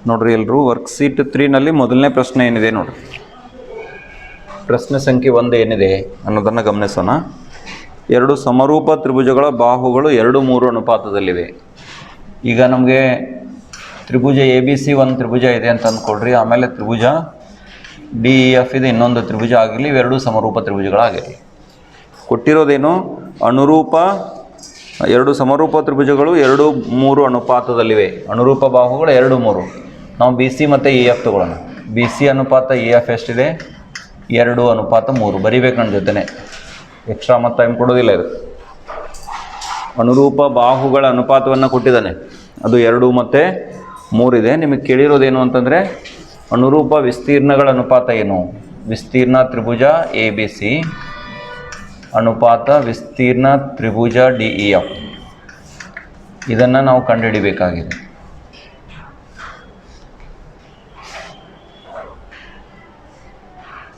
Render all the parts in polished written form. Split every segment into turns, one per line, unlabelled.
ನೋಡ್ರಿ ಎಲ್ಲರೂ ವರ್ಕ್ಶೀಟ್ 3ನಲ್ಲಿ ಮೊದಲನೇ ಪ್ರಶ್ನೆ ಏನಿದೆ ನೋಡ್ರಿ. ಪ್ರಶ್ನೆ ಸಂಖ್ಯೆ 1 ಏನಿದೆ ಅನ್ನೋದನ್ನು ಗಮನಿಸೋಣ. 2 ಸಮರೂಪ ತ್ರಿಭುಜಗಳ ಬಾಹುಗಳು 2:3 ಅನುಪಾತದಲ್ಲಿವೆ. ಈಗ ನಮಗೆ ತ್ರಿಭುಜ ABC ಒಂದು ತ್ರಿಭುಜ ಇದೆ ಅಂತ ಅಂದ್ಕೊಳ್ರಿ. ಆಮೇಲೆ ತ್ರಿಭುಜ DEF ಇದೆ ಇನ್ನೊಂದು ತ್ರಿಭುಜ ಆಗಿರಲಿ, ಇವೆರಡೂ ಸಮರೂಪ ತ್ರಿಭುಜಗಳಾಗಿರಲಿ. ಕೊಟ್ಟಿರೋದೇನು? ಅನುರೂಪ 2 ಸಮರೂಪ ತ್ರಿಭುಜಗಳು 2:3 ಅನುಪಾತದಲ್ಲಿವೆ. ಅನುರೂಪ ಬಾಹುಗಳು 2:3. ನಾವು BC ಮತ್ತು EF ತಗೊಳ್ಳೋಣ. BC ಅನುಪಾತ EF ಎಷ್ಟಿದೆ? 2:3. ಬರಿಬೇಕು ನನ್ನ ಜೊತೆನೆ, ಎಕ್ಸ್ಟ್ರಾ ಮತ್ತು ಟೈಮ್ ಕೊಡೋದಿಲ್ಲ ಇದು. ಅನುರೂಪ ಬಾಹುಗಳ ಅನುಪಾತವನ್ನು ಕೊಟ್ಟಿದ್ದಾನೆ, ಅದು 2 ಮತ್ತು 3 ಇದೆ. ನಿಮಗೆ ಕೇಳಿರೋದೇನು ಅಂತಂದರೆ ಅನುರೂಪ ವಿಸ್ತೀರ್ಣಗಳ ಅನುಪಾತ ಏನು? ವಿಸ್ತೀರ್ಣ ತ್ರಿಭುಜ ABC ಅನುಪಾತ ವಿಸ್ತೀರ್ಣ ತ್ರಿಭುಜ DEF. ಇದನ್ನು ನಾವು ಕಂಡುಹಿಡಿಬೇಕಾಗಿದೆ.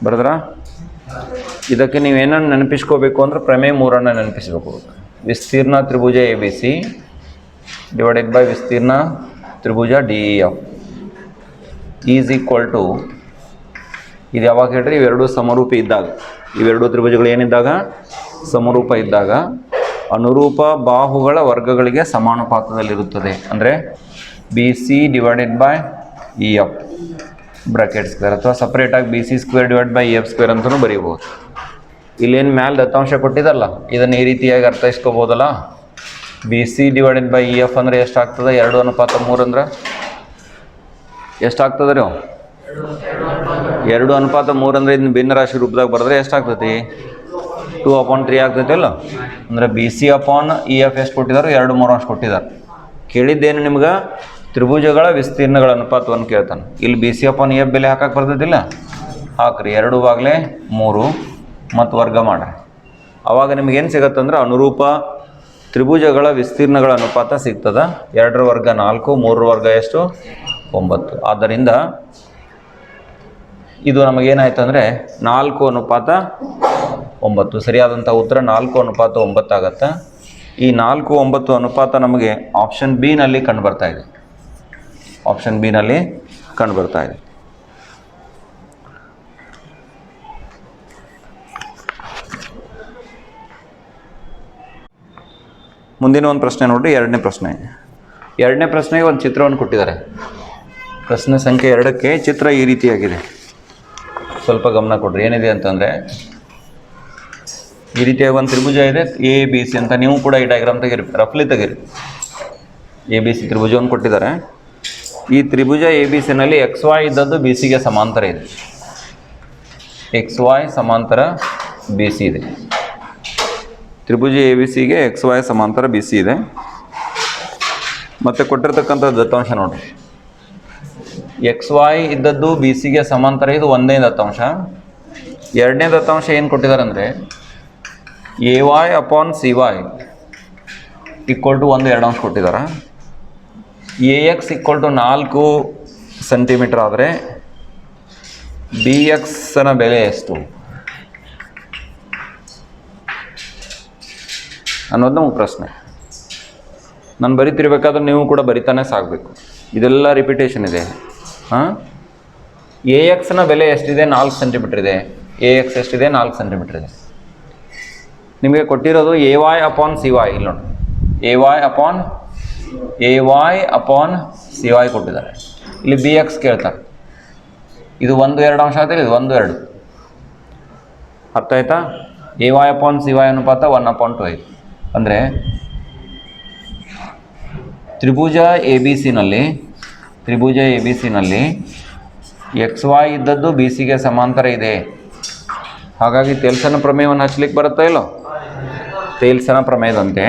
ಬರದ್ರಾ? ಇದಕ್ಕೆ ನೀವೇನನ್ನು ನೆನಪಿಸ್ಕೋಬೇಕು ಅಂದ್ರೆ ಪ್ರಮೇಯ 3 ನೆನಪಿಸ್ಬೇಕು. ವಿಸ್ತೀರ್ಣ ತ್ರಿಭುಜ ABC ಡಿವೈಡೆಡ್ ಬೈ ವಿಸ್ತೀರ್ಣ ತ್ರಿಭುಜ DEF ಈಸ್ ಈಕ್ವಲ್ ಟು, ಇದು ಯಾವಾಗ ಹೇಳ್ರಿ? ಇವೆರಡು ಸಮರೂಪ ಇದ್ದಾಗ, ಇವೆರಡು ತ್ರಿಭುಜಗಳು ಏನಿದ್ದಾಗ? ಸಮರೂಪ ಇದ್ದಾಗ ಅನುರೂಪ ಬಾಹುಗಳ ವರ್ಗಗಳಿಗೆ ಸಮಾನುಪಾತದಲ್ಲಿರುತ್ತದೆ. ಅಂದರೆ BC divided by EF bracket square, ಅಥವಾ ಸಪ್ರೇಟಾಗಿ BC square divide by EF square ಅಂತಲೂ ಬರೀಬೋದು. ಇಲ್ಲೇನು ಮ್ಯಾಲೆ ದತ್ತಾಂಶ ಕೊಟ್ಟಿದ್ದಲ್ಲ, ಇದನ್ನು ಈ ರೀತಿಯಾಗಿ ಅರ್ಥೈಸ್ಕೋಬೋದಲ್ಲ. BC ಡಿವೈಡೆಡ್ ಬೈ EF ಅಂದರೆ ಎಷ್ಟಾಗ್ತದೆ? 2:3 ಅಂದ್ರೆ ಎಷ್ಟಾಗ್ತದೆ ರೀ? 2:3 ಅಂದರೆ ಇದನ್ನ ಭಿನ್ನರಾಶಿ ರೂಪದಾಗ ಬರೆದ್ರೆ ಎಷ್ಟಾಗ್ತೈತಿ? 2/3 ಆಗ್ತೈತಿ ಅಲ್ಲ. ಅಂದರೆ BC ಅಪಾನ್ EF ಎಷ್ಟು ಕೊಟ್ಟಿದ್ದಾರೆ? 2:3 ಅಷ್ಟು ಕೊಟ್ಟಿದ್ದಾರೆ. ಕೇಳಿದ್ದೇನು ನಿಮ್ಗೆ? ತ್ರಿಭುಜಗಳ ವಿಸ್ತೀರ್ಣಗಳ ಅನುಪಾತವನ್ನು ಕೇಳ್ತಾನೆ. ಇಲ್ಲಿ BC ಅಪಾನ್ EF ಬೆಲೆ ಹಾಕಕ್ಕೆ ಬರ್ತೈತಿಲ್ಲ, ಹಾಕ್ರಿ. 2/3 ಮತ್ತು ವರ್ಗ ಮಾಡ್ರಿ. ಆವಾಗ ನಿಮಗೇನು ಸಿಗತ್ತಂದ್ರೆ ಅನುರೂಪ ತ್ರಿಭುಜಗಳ ವಿಸ್ತೀರ್ಣಗಳ ಅನುಪಾತ ಸಿಗ್ತದೆ. 2 ವರ್ಗ 4, 3 ವರ್ಗ ಎಷ್ಟು? 9. ಆದ್ದರಿಂದ ಇದು ನಮಗೇನಾಯ್ತು ಅಂದರೆ 4:9. ಸರಿಯಾದಂಥ ಉತ್ತರ 4:9 ಆಗುತ್ತೆ. ಈ 4:9 ಅನುಪಾತ ನಮಗೆ ಆಪ್ಷನ್ B ನಲ್ಲಿ ಕಂಡು ಬರ್ತಾ ಇದೆ. ಆಪ್ಷನ್ B ನಲ್ಲಿ ಕಂಡು ಬರ್ತಾ ಇದೆ. ಮುಂದಿನ ಒಂದು ಪ್ರಶ್ನೆ ನೋಡ್ರಿ, 2ನೇ ಪ್ರಶ್ನೆ. 2ನೇ ಪ್ರಶ್ನೆಗೆ ಒಂದು ಚಿತ್ರವನ್ನು ಕೊಟ್ಟಿದ್ದಾರೆ. ಪ್ರಶ್ನೆ ಸಂಖ್ಯೆ 2ಕ್ಕೆ ಚಿತ್ರ ಈ ರೀತಿಯಾಗಿದೆ. ಸ್ವಲ್ಪ ಗಮನ ಕೊಡ್ರಿ. ಏನಿದೆ ಅಂತಂದರೆ ಈ ರೀತಿಯಾಗಿ ಒಂದು ತ್ರಿಭುಜ ಇದೆ ABC ಅಂತ. ನೀವು ಕೂಡ ಈ ಡಯಾಗ್ರಾಮ್ ತೆಗೀರಿ, ರಫ್ಲಿ ತೆಗೀರಿ. ABC ತ್ರಿಭುಜವನ್ನು ಕೊಟ್ಟಿದ್ದಾರೆ. ಈ ತ್ರಿಭುಜ ABCನಲ್ಲಿ XY ಇದ್ದದ್ದು BCಗೆ ಸಮಾಂತರ ಇದೆ. XY ಸಮಾಂತರ BC ಇದೆ. ತ್ರಿಭುಜ ABCಗೆ XY ಸಮಾಂತರ BC ಇದೆ. ಮತ್ತು ಕೊಟ್ಟಿರ್ತಕ್ಕಂಥ ದತ್ತಾಂಶ ನೋಡಿರಿ. XY ಇದ್ದದ್ದು BCಗೆ ಸಮಾಂತರ, ಇದು 1ನೇ ದತ್ತಾಂಶ. 2ನೇ ದತ್ತಾಂಶ ಏನು ಕೊಟ್ಟಿದ್ದಾರೆ ಅಂದರೆ AY upon CY equal to 1 2 ಅಂಶ ಕೊಟ್ಟಿದ್ದಾರೆ. AX ಈಕ್ವಲ್ ಟು 4 ಸೆಂಟಿಮೀಟರ್ ಆದರೆ BXನ ಬೆಲೆ ಎಷ್ಟು ಅನ್ನೋದು ನಮಗೆ ಪ್ರಶ್ನೆ. ನಾನು ಬರಿತಿರ್ಬೇಕಾದ್ರೆ ನೀವು ಕೂಡ ಬರಿತಾನೆ ಸಾಗಬೇಕು. ಇದೆಲ್ಲ ರಿಪಿಟೇಷನ್ ಇದೆ. AXನ ಬೆಲೆ ಎಷ್ಟಿದೆ? 4 ಸೆಂಟಿಮೀಟರ್ ಇದೆ. AX ಎಷ್ಟಿದೆ? 4 ಸೆಂಟಿಮೀಟರ್ ಇದೆ. ನಿಮಗೆ ಕೊಟ್ಟಿರೋದು AY ಅಪಾನ್ CY. ಇಲ್ಲಿ ನೋಡಿ, AY ಅಪಾನ್ CY ಕೊಟ್ಟಿದ್ದಾರೆ. ಇಲ್ಲಿ BX ಕೇಳ್ತಾರೆ. ಇದು 1 2 ಅಂಶ ಆಗ್ತದೆ, ಇದು 1 2. ಅರ್ಥ ಆಯ್ತಾ? AY ಅಪಾನ್ CY ಅನುಪಾತ 1/2 ಆಯಿತು. ಅಂದರೆ ತ್ರಿಭುಜ ABCನಲ್ಲಿ XY ಇದ್ದದ್ದು BCಗೆ ಸಮಾಂತರ ಇದೆ. ಹಾಗಾಗಿ ತೇಲ್ಸನ ಪ್ರಮೇಯವನ್ನು ಹಚ್ಚಲಿಕ್ಕೆ ಬರುತ್ತಾ ಇಲ್ಲೋ? ತೇಲ್ಸನ ಪ್ರಮೇಯದಂತೆ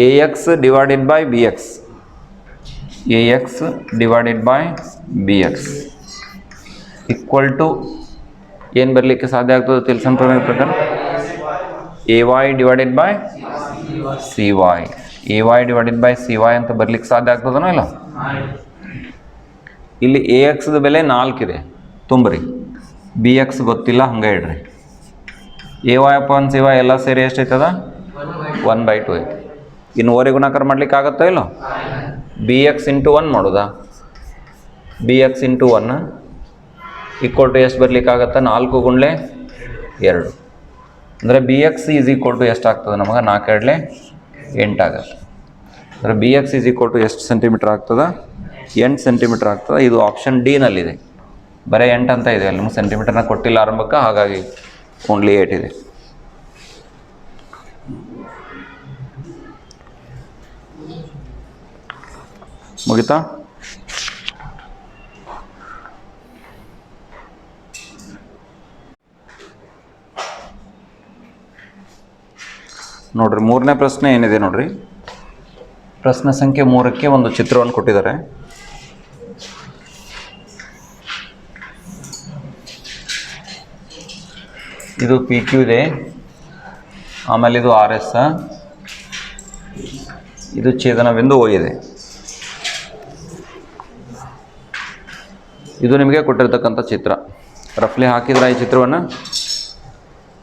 AX divided by BX equal to ಏನು ಬರಲಿಕ್ಕೆ ಸಾಧ್ಯ ಆಗ್ತದೆ? ತೇಲ್ಸನ ಪ್ರಮೇಯ ಪ್ರಕಾರ AY ಡಿವೈಡೆಡ್ ಬೈ CY ಅಂತ ಬರಲಿಕ್ಕೆ ಸಾಧ್ಯ ಆಗ್ತದನೋ ಇಲ್ಲ? ಇಲ್ಲಿ AXದ ಬೆಲೆ 4 ಇದೆ, ತುಂಬ್ರಿ. ಬಿ ಎಕ್ಸ್ ಗೊತ್ತಿಲ್ಲ, ಹಂಗೆ ಇಡ್ರಿ. A Y upon C Y ಎಲ್ಲ ಸೇರಿ ಎಷ್ಟು ಐತದ? 1/2 ಐತಿ. ಇನ್ನು ಓರೆ ಗುಣಾಕಾರ ಮಾಡ್ಲಿಕ್ಕೆ ಆಗುತ್ತೋ ಇಲ್ಲೋ? ಬಿ ಎಕ್ಸ್ ಇಂಟು 1 ಮಾಡೋದಾ? B X into 1 equal to ಎಷ್ಟು ಬರ್ಲಿಕ್ಕೆ ಆಗುತ್ತೆ? 4 ಗುಂಡ್ಲೆ 2. ಅಂದರೆ B X is equal to ಎಷ್ಟು ಆಗ್ತದೆ ನಮಗೆ? 4 2 8 ಆಗುತ್ತೆ. ಅಂದರೆ B X is equal to ಎಷ್ಟು ಸೆಂಟಿಮೀಟ್ರ್ ಆಗ್ತದೆ? 8 ಸೆಂಟಿಮೀಟ್ರ್ ಆಗ್ತದೆ. ಇದು ಆಪ್ಷನ್ ಡಿ ನಲ್ಲಿದೆ. ಬರೀ 8 ಅಂತ ಇದೆ, ಅಲ್ಲಿ ನಿಮ್ಗೆ ಸೆಂಟಿಮೀಟರ್ನ ಕೊಟ್ಟಿಲ್ಲ ಆರಂಭಕ್ಕೆ, ಹಾಗಾಗಿ ಓನ್ಲಿ 8 ಇದೆ. ಮುಗಿತಾ? ನೋಡ್ರಿ, 3ನೇ ಪ್ರಶ್ನೆ ಏನಿದೆ ನೋಡ್ರಿ. ಪ್ರಶ್ನೆ ಸಂಖ್ಯೆ 3ಕ್ಕೆ ಒಂದು ಚಿತ್ರವನ್ನು ಕೊಟ್ಟಿದ್ದಾರೆ. ಇದು ಪಿ ಕ್ಯೂ ಇದೆ, ಆಮೇಲೆ ಇದು ಆರ್ ಎಸ್, ಇದು ಛೇದನ ಬಿಂದು ಓ ಇದೆ. ಇದು ನಿಮಗೆ ಕೊಟ್ಟಿರ್ತಕ್ಕಂಥ ಚಿತ್ರ. ರಫ್ಲಿ ಹಾಕಿದ್ರೆ ಈ ಚಿತ್ರವನ್ನು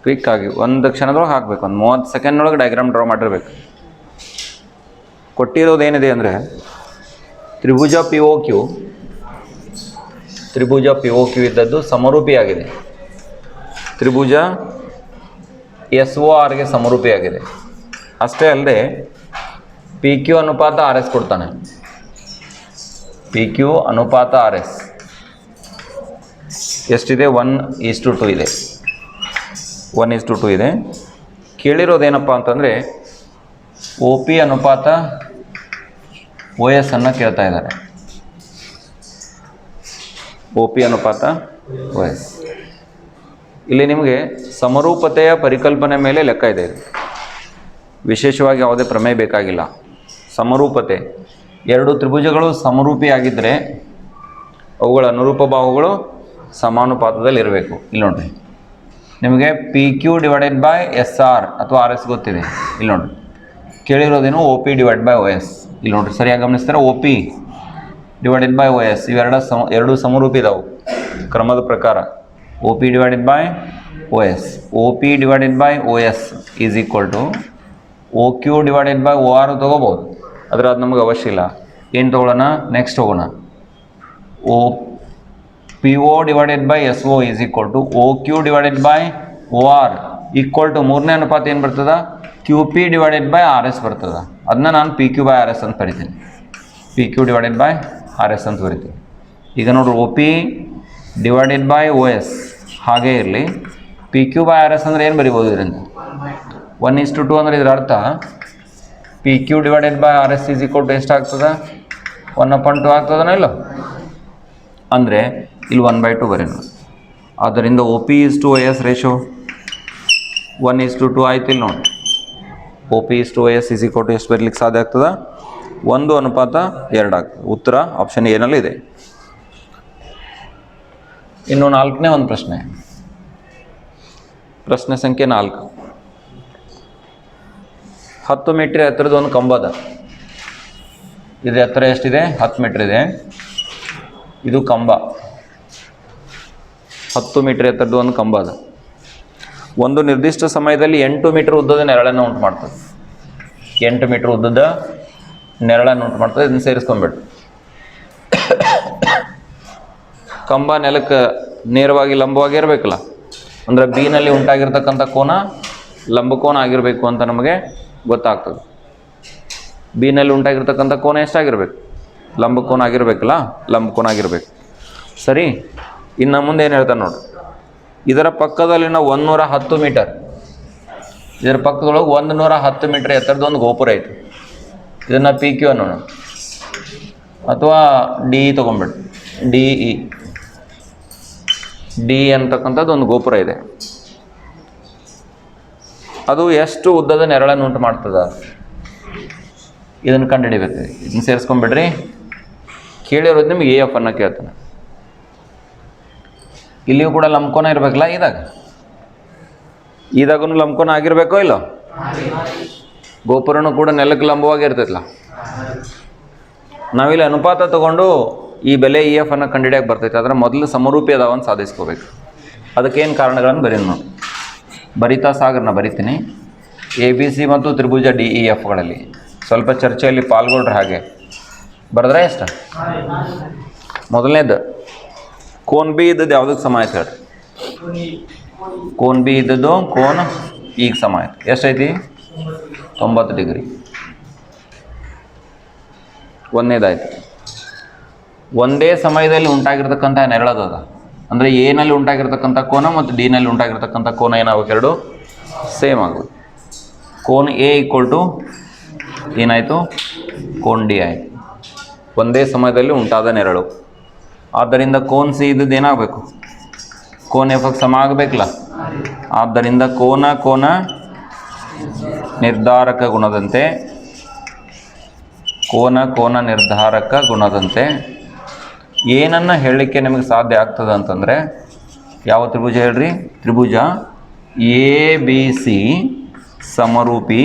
ಕ್ವಿಕ್ ಆಗಿ ಒಂದು ಕ್ಷಣದೊಳಗೆ ಹಾಕಬೇಕು. ಒಂದು 30 ಸೆಕೆಂಡ್ನೊಳಗೆ ಡಯಾಗ್ರಾಮ್ ಡ್ರಾ ಮಾಡಿರ್ಬೇಕು. ಕೊಟ್ಟಿರೋದೇನಿದೆ ಅಂದರೆ ತ್ರಿಭುಜ ಪಿ ಓ ಕ್ಯೂ ಇದ್ದದ್ದು ಸಮರೂಪಿಯಾಗಿದೆ. ತ್ರಿಭುಜ ಎಸ್ ಒ ಆರ್ಗೆ ಸಮರೂಪಿಯಾಗಿದೆ. ಅಷ್ಟೇ ಅಲ್ಲದೆ ಪಿ ಕ್ಯೂ ಅನುಪಾತ ಆರ್ ಎಸ್ ಕೊಡ್ತಾನೆ. ಪಿ ಕ್ಯೂ ಅನುಪಾತ ಆರ್ ಎಸ್ ಎಷ್ಟಿದೆ? 1:2 ಇದೆ. 1:2 ಇದೆ. ಕೇಳಿರೋದೇನಪ್ಪ ಅಂತಂದರೆ ಒ ಪಿ ಅನುಪಾತ ಒ ಎಸ್ ಅನ್ನು ಕೇಳ್ತಾ ಇದ್ದಾರೆ. ಒ ಪಿ ಅನುಪಾತ ಒ ಎಸ್. ಇಲ್ಲಿ ನಿಮಗೆ ಸಮರೂಪತೆಯ ಪರಿಕಲ್ಪನೆ ಮೇಲೆ ಲೆಕ್ಕ ಇದೆ. ವಿಶೇಷವಾಗಿ ಯಾವುದೇ ಪ್ರಮೇಯ ಬೇಕಾಗಿಲ್ಲ. ಸಮರೂಪತೆ, ಎರಡು ತ್ರಿಭುಜಗಳು ಸಮರೂಪಿಯಾಗಿದ್ದರೆ ಅವುಗಳ ಅನುರೂಪ ಬಾಹುಗಳು ಸಮಾನುಪಾತದಲ್ಲಿ ಇರಬೇಕು. ಇಲ್ಲಿ ನೋಡಿರಿ, ನಿಮಗೆ P Q divided by S R ಅಥವಾ ಆರ್ ಎಸ್ ಗೊತ್ತಿದೆ. ಇಲ್ಲಿ ನೋಡಿರಿ, ಕೇಳಿರೋದೇನು? O P divide by O S. ಇಲ್ಲಿ ನೋಡಿರಿ, ಸರಿಯಾಗಿ ಗಮನಿಸ್ತಾರೆ. O P divided by O S ಇವೆರಡು ಸಮರೂಪಿ ಇದಾವೆ ಕ್ರಮದ ಪ್ರಕಾರ. O P divided by O S. O P divided by O S is equal to O Q divided by O R ತೊಗೋಬೋದು, ಆದರೆ ಅದು ನಮಗೆ ಅವಶ್ಯ ಇಲ್ಲ. ಏನು ತೊಗೊಳ್ಳೋಣ? ನೆಕ್ಸ್ಟ್ ಹೋಗೋಣ. O P O divided by S O is equal to O Q divided by O R equal to 3ನೇ ಅನುಪಾತ ಏನು ಬರ್ತದ? Q P divided by R S ಬರ್ತದೆ. ಅದನ್ನ ನಾನು P Q by R S ಅಂತ ಬರಿತೀನಿ. P Q divided by R S ಅಂತ ಬರಿತೀನಿ. ಈಗ ನೋಡ್ರಿ, O P divided by O S ಹಾಗೇ ಇರಲಿ. P Q by R S ಅಂದರೆ ಏನು ಬರಿಬೋದು? ಇದರಿಂದ 1:2 ಅಂದರೆ ಇದರ ಅರ್ಥ P Q divided by R S is equal to ಎಷ್ಟಾಗ್ತದೆ? 1/2 ಆಗ್ತದನೋ ಇಲ್ಲ? ಅಂದರೆ ಇಲ್ಲಿ 1/2 ಬರೀ ನೋಡಿ. ಆದ್ದರಿಂದ O P is to O S ratio 1:2 ಆಯ್ತು. ಇಲ್ಲಿ ನೋಡಿ, O P is to O S is equal to ಎಷ್ಟು ಬರಲಿಕ್ಕೆ ಸಾಧ್ಯ ಆಗ್ತದೆ? 1:2 ಆಗ್ತದೆ. ಉತ್ತರ ಆಪ್ಷನ್ ಏನಲ್ಲಿ ಇದೆ. ಇನ್ನು 4ನೇ ಒಂದು ಪ್ರಶ್ನೆ, ಪ್ರಶ್ನೆ ಸಂಖ್ಯೆ 4. 10 ಮೀಟರ್ ಎತ್ತರದ ಒಂದು ಕಂಬ ಅದ. ಇದು ಎತ್ತರ ಎಷ್ಟಿದೆ? 10 ಮೀಟರ್ ಇದೆ. ಇದು ಕಂಬ 10 ಮೀಟರ್ ಎತ್ತರದ ಒಂದು ಕಂಬ ಅದ. ಒಂದು ನಿರ್ದಿಷ್ಟ ಸಮಯದಲ್ಲಿ 8 ಮೀಟರ್ ಉದ್ದದ ನೆರಳನ್ನು ಉಂಟು ಮಾಡ್ತದೆ. 8 ಮೀಟರ್ ಉದ್ದದ ನೆರಳನ್ನು ಉಂಟು ಮಾಡ್ತದೆ. ಇದನ್ನು ಸೇರಿಸ್ಕೊಂಡ್ಬಿಟ್ಟು ಕಂಬ ನೆಲಕ್ಕೆ ನೇರವಾಗಿ ಲಂಬವಾಗಿ ಇರಬೇಕಲ್ಲ, ಅಂದರೆ ಬಿನಲ್ಲಿ ಉಂಟಾಗಿರ್ತಕ್ಕಂಥ ಕೋನ ಲಂಬಕೋನ ಆಗಿರಬೇಕು ಅಂತ ನಮಗೆ ಗೊತ್ತಾಗ್ತದೆ. ಬಿನಲ್ಲಿ ಉಂಟಾಗಿರ್ತಕ್ಕಂಥ ಕೋನ ಎಷ್ಟಾಗಿರ್ಬೇಕು? ಲಂಬಕೋನ ಆಗಿರಬೇಕಲ್ಲ, ಲಂಬಕೋನ ಆಗಿರಬೇಕು. ಸರಿ, ಇನ್ನು ಮುಂದೆ ಏನು ಹೇಳ್ತಾನೆ ನೋಡಿ. ಇದರ ಪಕ್ಕದಲ್ಲಿನ 110 ಮೀಟರ್, ಇದರ ಪಕ್ಕದೊಳಗೆ 110 ಮೀಟರ್ ಎತ್ತರದ ಒಂದು ಗೋಪುರ ಐತೆ. ಇದನ್ನು ಪಿ ಕ್ಯೂ ಅನ್ನೋಣ, ಅಥವಾ ಡಿ ಇ ತೊಗೊಂಡ್ಬಿಟ್ಟು ಡಿ ಅಂತಕ್ಕಂಥದ್ದು ಒಂದು ಗೋಪುರ ಇದೆ. ಅದು ಎಷ್ಟು ಉದ್ದದ ನೆರಳನ್ನು ಉಂಟು ಮಾಡ್ತದ? ಇದನ್ನು ಕಂಡುಹಿಡಿಬೇಕು. ಇದನ್ನು ಸೇರಿಸ್ಕೊಂಡ್ಬಿಡ್ರಿ. ಕೇಳಿರೋದು ನಿಮ್ಗೆ ಎ ಎಫ್ ಅನ್ನು ಕೇಳ್ತಾನೆ. ಇಲ್ಲಿಯೂ ಕೂಡ ಲಂಬಕೋನ ಇರಬೇಕಲ್ಲ. ಇದಾಗೂ ಲಂಬಕೋನ ಆಗಿರಬೇಕೋ ಇಲ್ಲೋ? ಗಗೋಪುರನೂ ಕೂಡ ನೆಲಕ್ಕೆ ಲಂಬವಾಗಿ ಇರ್ತೈತಲ್ಲ. ನಾವಿಲ್ಲಿ ಅನುಪಾತ ತಗೊಂಡು ಈ ಬೆಲೆ ಇ ಎಫ್ ಅನ್ನು ಕಂಡುಹಿಡಿಯಕ್ಕೆ ಬರ್ತೈತೆ. ಅದರ ಮೊದಲು ಸಮರೂಪಿ ಅದಾವಂತ ಸಾಧಿಸ್ಕೋಬೇಕು. ಅದಕ್ಕೇನು ಕಾರಣಗಳನ್ನು ಬರೀನಿ ನೋಡಿ. ಬರಿತಾ ಸಾಗರನ ಬರಿತೀನಿ. ಎ ಬಿ ಸಿ ಮತ್ತು ತ್ರಿಭುಜ ಡಿ ಇ ಎಫ್ಗಳಲ್ಲಿ ಸ್ವಲ್ಪ ಚರ್ಚೆಯಲ್ಲಿ ಪಾಲ್ಗೊಳ್ರೆ ಹಾಗೆ ಬರೆದ್ರೆ ಎಷ್ಟು? ಮೊದಲನೇದು ಕೋನ್ ಬಿ ಇದ್ದದ್ದು ಯಾವುದಕ್ಕೆ ಸಮ ಆಯ್ತು ಹೇಳ್ರಿ? ಕೋನ್ ಬಿ ಇದ್ದದ್ದು ಕೋನ್ ಈಗ ಸಮ ಆಯ್ತು. ಎಷ್ಟೈತಿ? 90 ಡಿಗ್ರಿ. ಒಂದನೇದಾಯ್ತು. ಒಂದೇ ಸಮಯದಲ್ಲಿ ಉಂಟಾಗಿರ್ತಕ್ಕಂಥ ನೆರಳದ ಅಂದರೆ ಎನಲ್ಲಿ ಉಂಟಾಗಿರ್ತಕ್ಕಂಥ ಕೋನ ಮತ್ತು ಡಿನಲ್ಲಿ ಉಂಟಾಗಿರ್ತಕ್ಕಂಥ ಕೋನ ಏನಾಗಬೇಕು? ಎರಡು ಸೇಮ್ ಆಗೋದು. ಕೋನ್ ಎ ಈಕ್ವಲ್ ಟು ಏನಾಯಿತು? ಕೋನ್ ಡಿ ಆಯಿತು. ಒಂದೇ ಸಮಯದಲ್ಲಿ ಉಂಟಾದ ನೆರಳು. ಆದ್ದರಿಂದ ಕೋನ್ ಸಿ ಇದ್ದದ್ದು ಏನಾಗಬೇಕು? ಕೋನ್ ಎಫ್ಗೆ ಸಮ ಆಗಬೇಕಲ್ಲ. ಆದ್ದರಿಂದ ಕೋನ ನಿರ್ಧಾರಕ ಗುಣದಂತೆ ಕೋನ ನಿರ್ಧಾರಕ ಗುಣದಂತೆ ಏನನ್ನು ಹೇಳಲಿಕ್ಕೆ ನಿಮಗೆ ಸಾಧ್ಯ ಆಗ್ತದೆ ಅಂತಂದರೆ ಯಾವ ತ್ರಿಭುಜ ಹೇಳ್ರಿ? ತ್ರಿಭುಜ ಎ ಬಿ ಸಿ ಸಮರೂಪಿ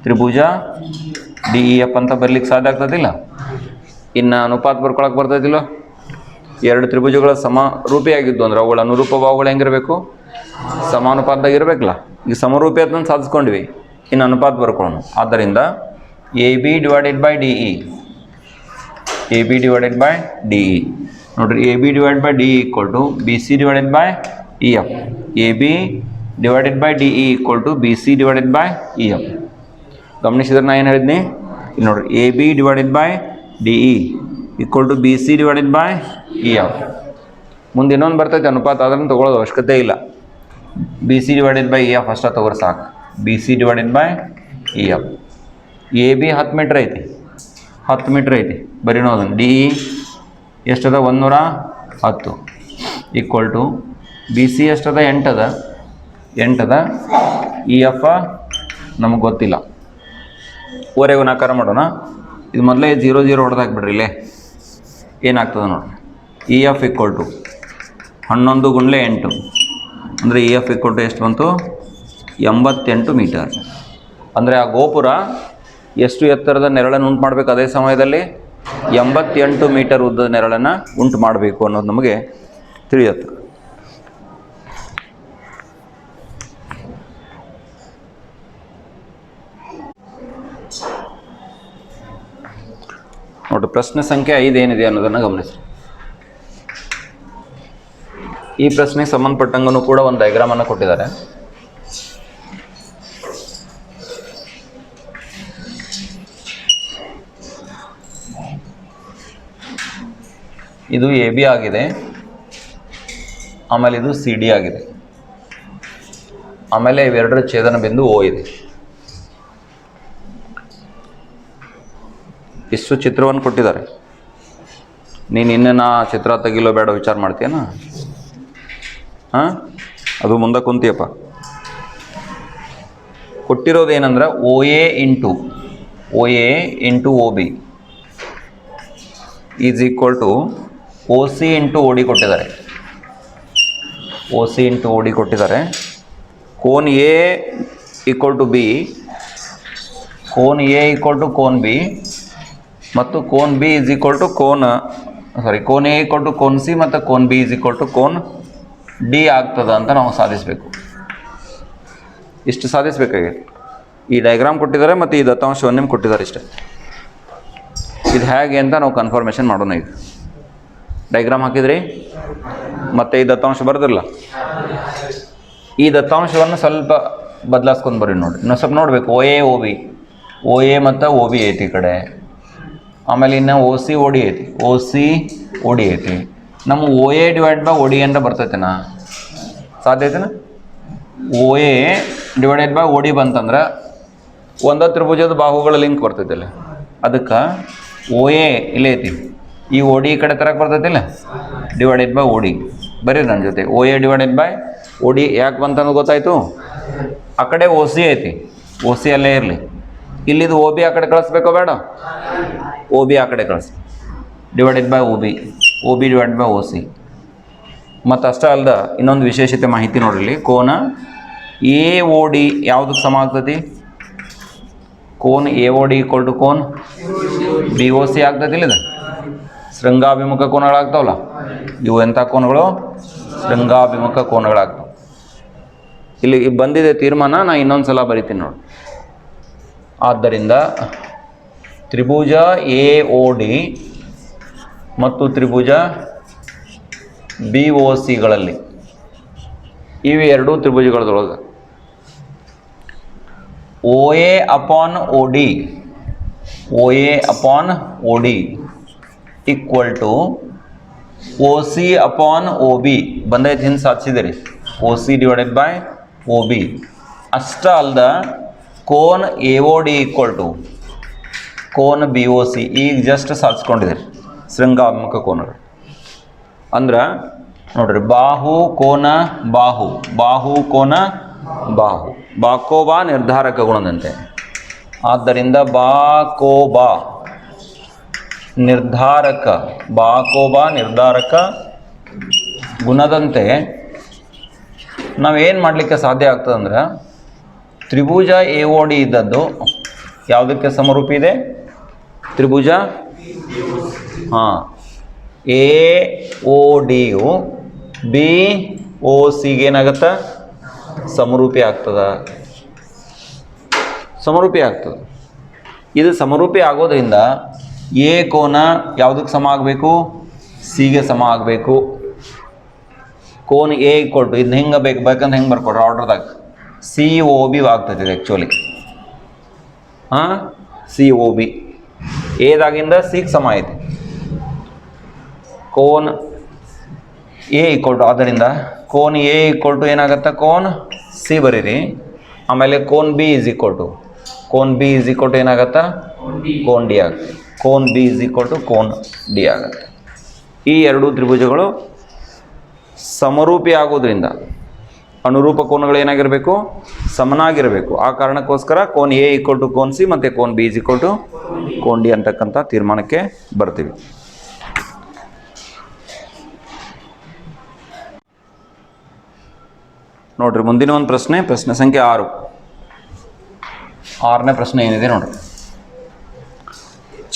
ತ್ರಿಭುಜ ಡಿ ಇ ಎಫ್ ಅಂತ ಬರಲಿಕ್ಕೆ ಸಾಧ್ಯ ಆಗ್ತದಿಲ್ಲ. ಇನ್ನು ಅನುಪಾತ ಬರ್ಕೊಳಕ್ಕೆ ಬರ್ತದಿಲ್ಲ. ಎರಡು ತ್ರಿಭುಜಗಳ ಸಮರೂಪಿಯಾಗಿದ್ದು ಅಂದ್ರೆ ಅವುಗಳ ಅನುರೂಪ ಭಾವಗಳು ಹೆಂಗಿರಬೇಕು? ಸಮಾನುಪಾತದಾಗ ಇರಬೇಕಲ್ಲ. ಈಗ ಸಮರೂಪಿ ಅದನ್ನು ಸಾಧಿಸ್ಕೊಂಡ್ವಿ. ಇನ್ನು ಅನುಪಾತ ಬರ್ಕೊಳ್ಳೋಣ. ಆದ್ದರಿಂದ A B divided by D E ನೋಡಿರಿ. A B divide by D E equal to B C divided by E F. A B divided by D E equal to B C divided by E F. ಗಮನಿಸಿದ್ರೆ ನಾ ಏನು ಹೇಳಿದ್ನಿ? ಇಲ್ಲಿ ನೋಡಿರಿ, A B divided by D E equal to B C divided by E F. ಮುಂದೆ ಇನ್ನೊಂದು ಬರ್ತೈತೆ ಅನುಪಾತ, ಅದನ್ನು ತೊಗೊಳ್ಳೋದು ಅವಶ್ಯಕತೆ ಇಲ್ಲ. B C divided by E F ಅಷ್ಟೇ ತೊಗೊಳ್ರಿ ಸಾಕು. B C divided by E F. A B 10 metre ಐತಿ. 10 ಮೀಟ್ರ್ ಐತಿ ಬರೀನೋ ಅದನ್ನು. ಡಿ ಇ ಎಷ್ಟದ? 110 ಈಕ್ವಲ್ ಟು ಬಿ ಸಿ ಎಷ್ಟದ? 8 ಅದ. ಇ ಎಫ್ ನಮಗೆ ಗೊತ್ತಿಲ್ಲ. ಓರೆಗೂ ನಾಕಾರ ಮಾಡೋಣ. ಇದು ಮೊದಲೇ 0 0 ಹೊಡೆದಾಕ್ಬಿಡ್ರಿ. ಇಲ್ಲೇ ಏನಾಗ್ತದೆ ನೋಡಿರಿ. ಇ ಎಫ್ ಈಕ್ವಲ್ ಟು 11 ಗುಂಡ್ಲೆ 8 ಅಂದರೆ ಇ ಎಫ್ ಈಕ್ವಲ್ ಟು ಎಷ್ಟು ಬಂತು? 88 ಮೀಟರ್. ಅಂದರೆ ಆ ಗೋಪುರ ಎಷ್ಟು ಎತ್ತರದ ನೆರಳನ್ನು ಉಂಟು ಮಾಡಬೇಕು? ಅದೇ ಸಮಯದಲ್ಲಿ 88 ಮೀಟರ್ ಉದ್ದದ ನೆರಳನ್ನು ಉಂಟು ಮಾಡಬೇಕು ಅನ್ನೋದು ನಮಗೆ ತಿಳಿಯುತ್ತೆ. ನೋಡಿ, ಪ್ರಶ್ನೆ ಸಂಖ್ಯೆ 5 ಏನಿದೆ ಅನ್ನೋದನ್ನು ಗಮನಿಸಿ. ಈ ಪ್ರಶ್ನೆಗೆ ಸಂಬಂಧಪಟ್ಟಂಗೂ ಕೂಡ ಒಂದು ಡಯಾಗ್ರಾಮನ್ನು ಕೊಟ್ಟಿದ್ದಾರೆ. ಇದು ಎ ಬಿ ಆಗಿದೆ, ಆಮೇಲೆ ಇದು ಸಿ ಡಿ ಆಗಿದೆ, ಆಮೇಲೆ ಇವೆರಡರ ಛೇದನ ಬಿಂದು ಓ ಇದೆ. ಇಷ್ಟು ಚಿತ್ರವನ್ನು ಕೊಟ್ಟಿದ್ದಾರೆ. ನೀನು ಇನ್ನೇನು ಚಿತ್ರ ತೆಗಿಲೋ ಬೇಡ ವಿಚಾರ ಮಾಡ್ತೀಯನ? ಹಾಂ, ಅದು ಮುಂದೆ ಕುಂತಿಯಪ್ಪ. ಕೊಟ್ಟಿರೋದು ಏನಂದ್ರೆ O A into O B is equal to O C into O D ಕೊಟ್ಟಿದ್ದಾರೆ. O C into O D ಕೊಟ್ಟಿದ್ದಾರೆ. ಕೋನ್ ಎ ಈಕ್ವಲ್ ಟು ಬಿ, ಕೋನ್ ಎ ಈಕ್ವಲ್ ಟು ಕೋನ್ ಬಿ ಮತ್ತು ಕೋನ್ ಬಿ ಈಸ್ ಈಕ್ವಲ್ ಟು ಕೋನ್ ಎ ಈಕ್ವಲ್ ಟು ಕೋನ್ C ಮತ್ತು ಕೋನ್ ಬಿ ಈಸ್ ಈಕ್ವಲ್ ಟು ಕೋನ್ ಡಿ ಆಗ್ತದ ಅಂತ ನಾವು ಸಾಧಿಸಬೇಕು. ಇಷ್ಟು ಸಾಧಿಸಬೇಕಾಗಿದೆ. ಈ ಡಯಾಗ್ರಾಮ್ ಕೊಟ್ಟಿದ್ದಾರೆ ಮತ್ತು ಈ ದತ್ತಾಂಶವನ್ನು ನಿಮ್ಗೆ ಕೊಟ್ಟಿದ್ದಾರೆ. ಇಷ್ಟೇ. ಇದು ಹೇಗೆ ಅಂತ ನಾವು ಕನ್ಫರ್ಮೇಷನ್ ಮಾಡೋಣ. ಈಗ ಡಯಾಗ್ರಾಮ್ ಹಾಕಿದ್ರಿ ಮತ್ತು ಈ ದತ್ತಾಂಶ ಬರೋದಿಲ್ಲ. ಈ ದತ್ತಾಂಶವನ್ನು ಸ್ವಲ್ಪ ಬದಲಾಯಿಸ್ಕೊಂಡು ಬರ್ರಿ. ನೋಡಿ, ಇನ್ನೊಂದು ಸ್ವಲ್ಪ ನೋಡಬೇಕು. ಓ ಎ ಮತ್ತು ಓ ಬಿ ಐತಿ ಈ ಕಡೆ. ಆಮೇಲೆ ಇನ್ನು ಓ ಸಿ ಓ ಡಿ ಐತಿ. ನಮ್ಮ O A divide by O D ಅಂತ ಬರ್ತೈತೆನಾ? ಸಾಧ್ಯ ಐತೆನಾ? O A divided by O D ಬಂತಂದ್ರೆ ಒಂದ ತ್ರಿಭುಜದ ಬಾಹುಗಳ ಲಿಂಕ್ ಬರ್ತೈತಿಲ್ಲ. ಅದಕ್ಕೆ ಓ ಎ ಇಲ್ಲೇ ಐತಿ, ಈ ಓ ಡಿ ಈ ಕಡೆ ತರಕ್ಕೆ ಬರ್ತೈತಿಲ್ಲ, ಡಿವೈಡೆಡ್ ಬೈ ಓ ಡಿ. ಬರೀ ನನ್ನ ಜೊತೆ O A divided by O D ಯಾಕೆ ಬಂತಂದು ಗೊತ್ತಾಯಿತು. ಆ ಕಡೆ ಓ ಸಿ ಐತಿ, ಓ ಸಿ ಅಲ್ಲೇ ಇರಲಿ. ಇಲ್ಲಿದು ಓ ಬಿ ಆ ಕಡೆ ಕಳಿಸ್ಬೇಕೋ ಬೇಡ? ಓ ಬಿ ಆ ಕಡೆ ಕಳಿಸಿ. Divided by O B divide by O C. ಮತ್ತು ಅಷ್ಟೇ ಅಲ್ದ ಇನ್ನೊಂದು ವಿಶೇಷತೆ ಮಾಹಿತಿ ನೋಡ್ರಿ. ಕೋನ ಎ ಓ ಡಿ ಯಾವುದಕ್ಕೆ ಸಮ ಆಗ್ತತಿ? ಕೋನ್ A O D equal to ಕೋನ್ ಬಿ ಓ ಸಿ ಆಗ್ತತಿಲ್ಲ. ಇದು ಶೃಂಗಾಭಿಮುಖ ಕೋನಗಳಾಗ್ತಾವಲ್ಲ, ಇವು ಎಂಥ ಕೋನಗಳು? ಶೃಂಗಾಭಿಮುಖ ಕೋನಗಳಾಗ್ತವೆ. ಇಲ್ಲಿ ಬಂದಿದೆ ತೀರ್ಮಾನ, ನಾನು ಇನ್ನೊಂದು ಸಲ ಬರಿತೀನಿ ನೋಡಿ. ಆದ್ದರಿಂದ ತ್ರಿಭುಜ AOD ಮತ್ತು ತ್ರಿಭುಜ BOCಗಳಲ್ಲಿ ಇವು ಎರಡೂ ತ್ರಿಭುಜಗಳದೊಳಗೆ OA upon OD equal to OC upon OB ಬಂದೈತೆ, ಹಿಂದೆ ಸಾಧಿಸಿದಿರಿ. OC divided by OB. ಅಷ್ಟ ಅಲ್ದ ಕೋನ್ AOD ಈಕ್ವಲ್ ಟು ಕೋನ್ BOC ಈಗ ಜಸ್ಟ್ ಸಾಧಿಸ್ಕೊಂಡಿದ್ದೀರಿ ಶೃಂಗಾಭಿಮುಖ ಕೋನಗಳು. ಅಂದ್ರೆ ನೋಡ್ರಿ, ಬಾಹು ಕೋನ ಬಾಹು, ಬಾಹು ಕೋನ ಬಾಹು, ಬಾಕೋಬಾ ನಿರ್ಧಾರಕ ಗುಣದಂತೆ. ಆದ್ದರಿಂದ ಬಾಕೋಬಾ ನಿರ್ಧಾರಕ ಗುಣದಂತೆ ನಾವೇನು ಮಾಡಲಿಕ್ಕೆ ಸಾಧ್ಯ ಆಗ್ತದಂದ್ರೆ, ತ್ರಿಭುಜ AOD ಇದ್ದದ್ದು ಯಾವುದಕ್ಕೆ ಸಮರೂಪಿ ಇದೆ? ತ್ರಿಭುಜ AODಯು BOCಗೆ ಏನಾಗತ್ತೆ? ಸಮರೂಪಿ ಆಗ್ತದೆ. ಇದು ಸಮರೂಪಿ ಆಗೋದ್ರಿಂದ ಎ ಕೋನ ಯಾವುದಕ್ಕೆ ಸಮ ಆಗಬೇಕು? ಸಿಗೆ ಸಮ ಆಗಬೇಕು. ಕೋನ್ A ಈಕ್ವಲ್ ಟು ಇದು ಹಿಂಗೆ ಬೇಕಂತ ಹೆಂಗೆ ಬರ್ಕೊಡ್ರಿ ಆರ್ಡ್ರದಾಗ COB ಆಗ್ತದೆ ಇದು ಆ್ಯಕ್ಚುಲಿ. COB ಎದಾಗಿಂದ ಸಿಗೆ ಸಮ ಐತಿ. ಕೋನ್ A ಈಕ್ವಲ್ ಟು, ಆದ್ದರಿಂದ ಕೋನ್ A ಈಕ್ವಲ್ ಟು ಏನಾಗುತ್ತೆ? ಕೋನ್ C ಬರೀರಿ. ಆಮೇಲೆ ಕೋನ್ B ಈಸ್ ಈಕ್ವಲ್ ಟು ಏನಾಗತ್ತಾ? ಕೋನ್ D ಆಗುತ್ತೆ. ಕೋನ್ B ಈಸ್ ಈಕ್ವಲ್ ಟು ಕೋನ್ D ಆಗುತ್ತೆ. ಈ ಎರಡೂ ತ್ರಿಭುಜಗಳು ಸಮರೂಪಿ ಆಗೋದ್ರಿಂದ ಅನುರೂಪ ಕೋನಗಳು ಏನಾಗಿರಬೇಕು? ಸಮನಾಗಿರಬೇಕು. ಆ ಕಾರಣಕ್ಕೋಸ್ಕರ ಕೋನ್ A ಈಕ್ವಲ್ ಟು ಕೋನ್ C ಮತ್ತು ಕೋನ್ B ಈಸ್ ಈಕ್ವಲ್ ಟು ಕೋನ್ D ಅಂತಕ್ಕಂಥ ತೀರ್ಮಾನಕ್ಕೆ ಬರ್ತೀವಿ. ನೋಡ್ರಿ, ಮುಂದಿನ ಒಂದು ಪ್ರಶ್ನೆ ಸಂಖ್ಯೆ 6ನೇ ಪ್ರಶ್ನೆ ಏನಿದೆ ನೋಡ್ರಿ.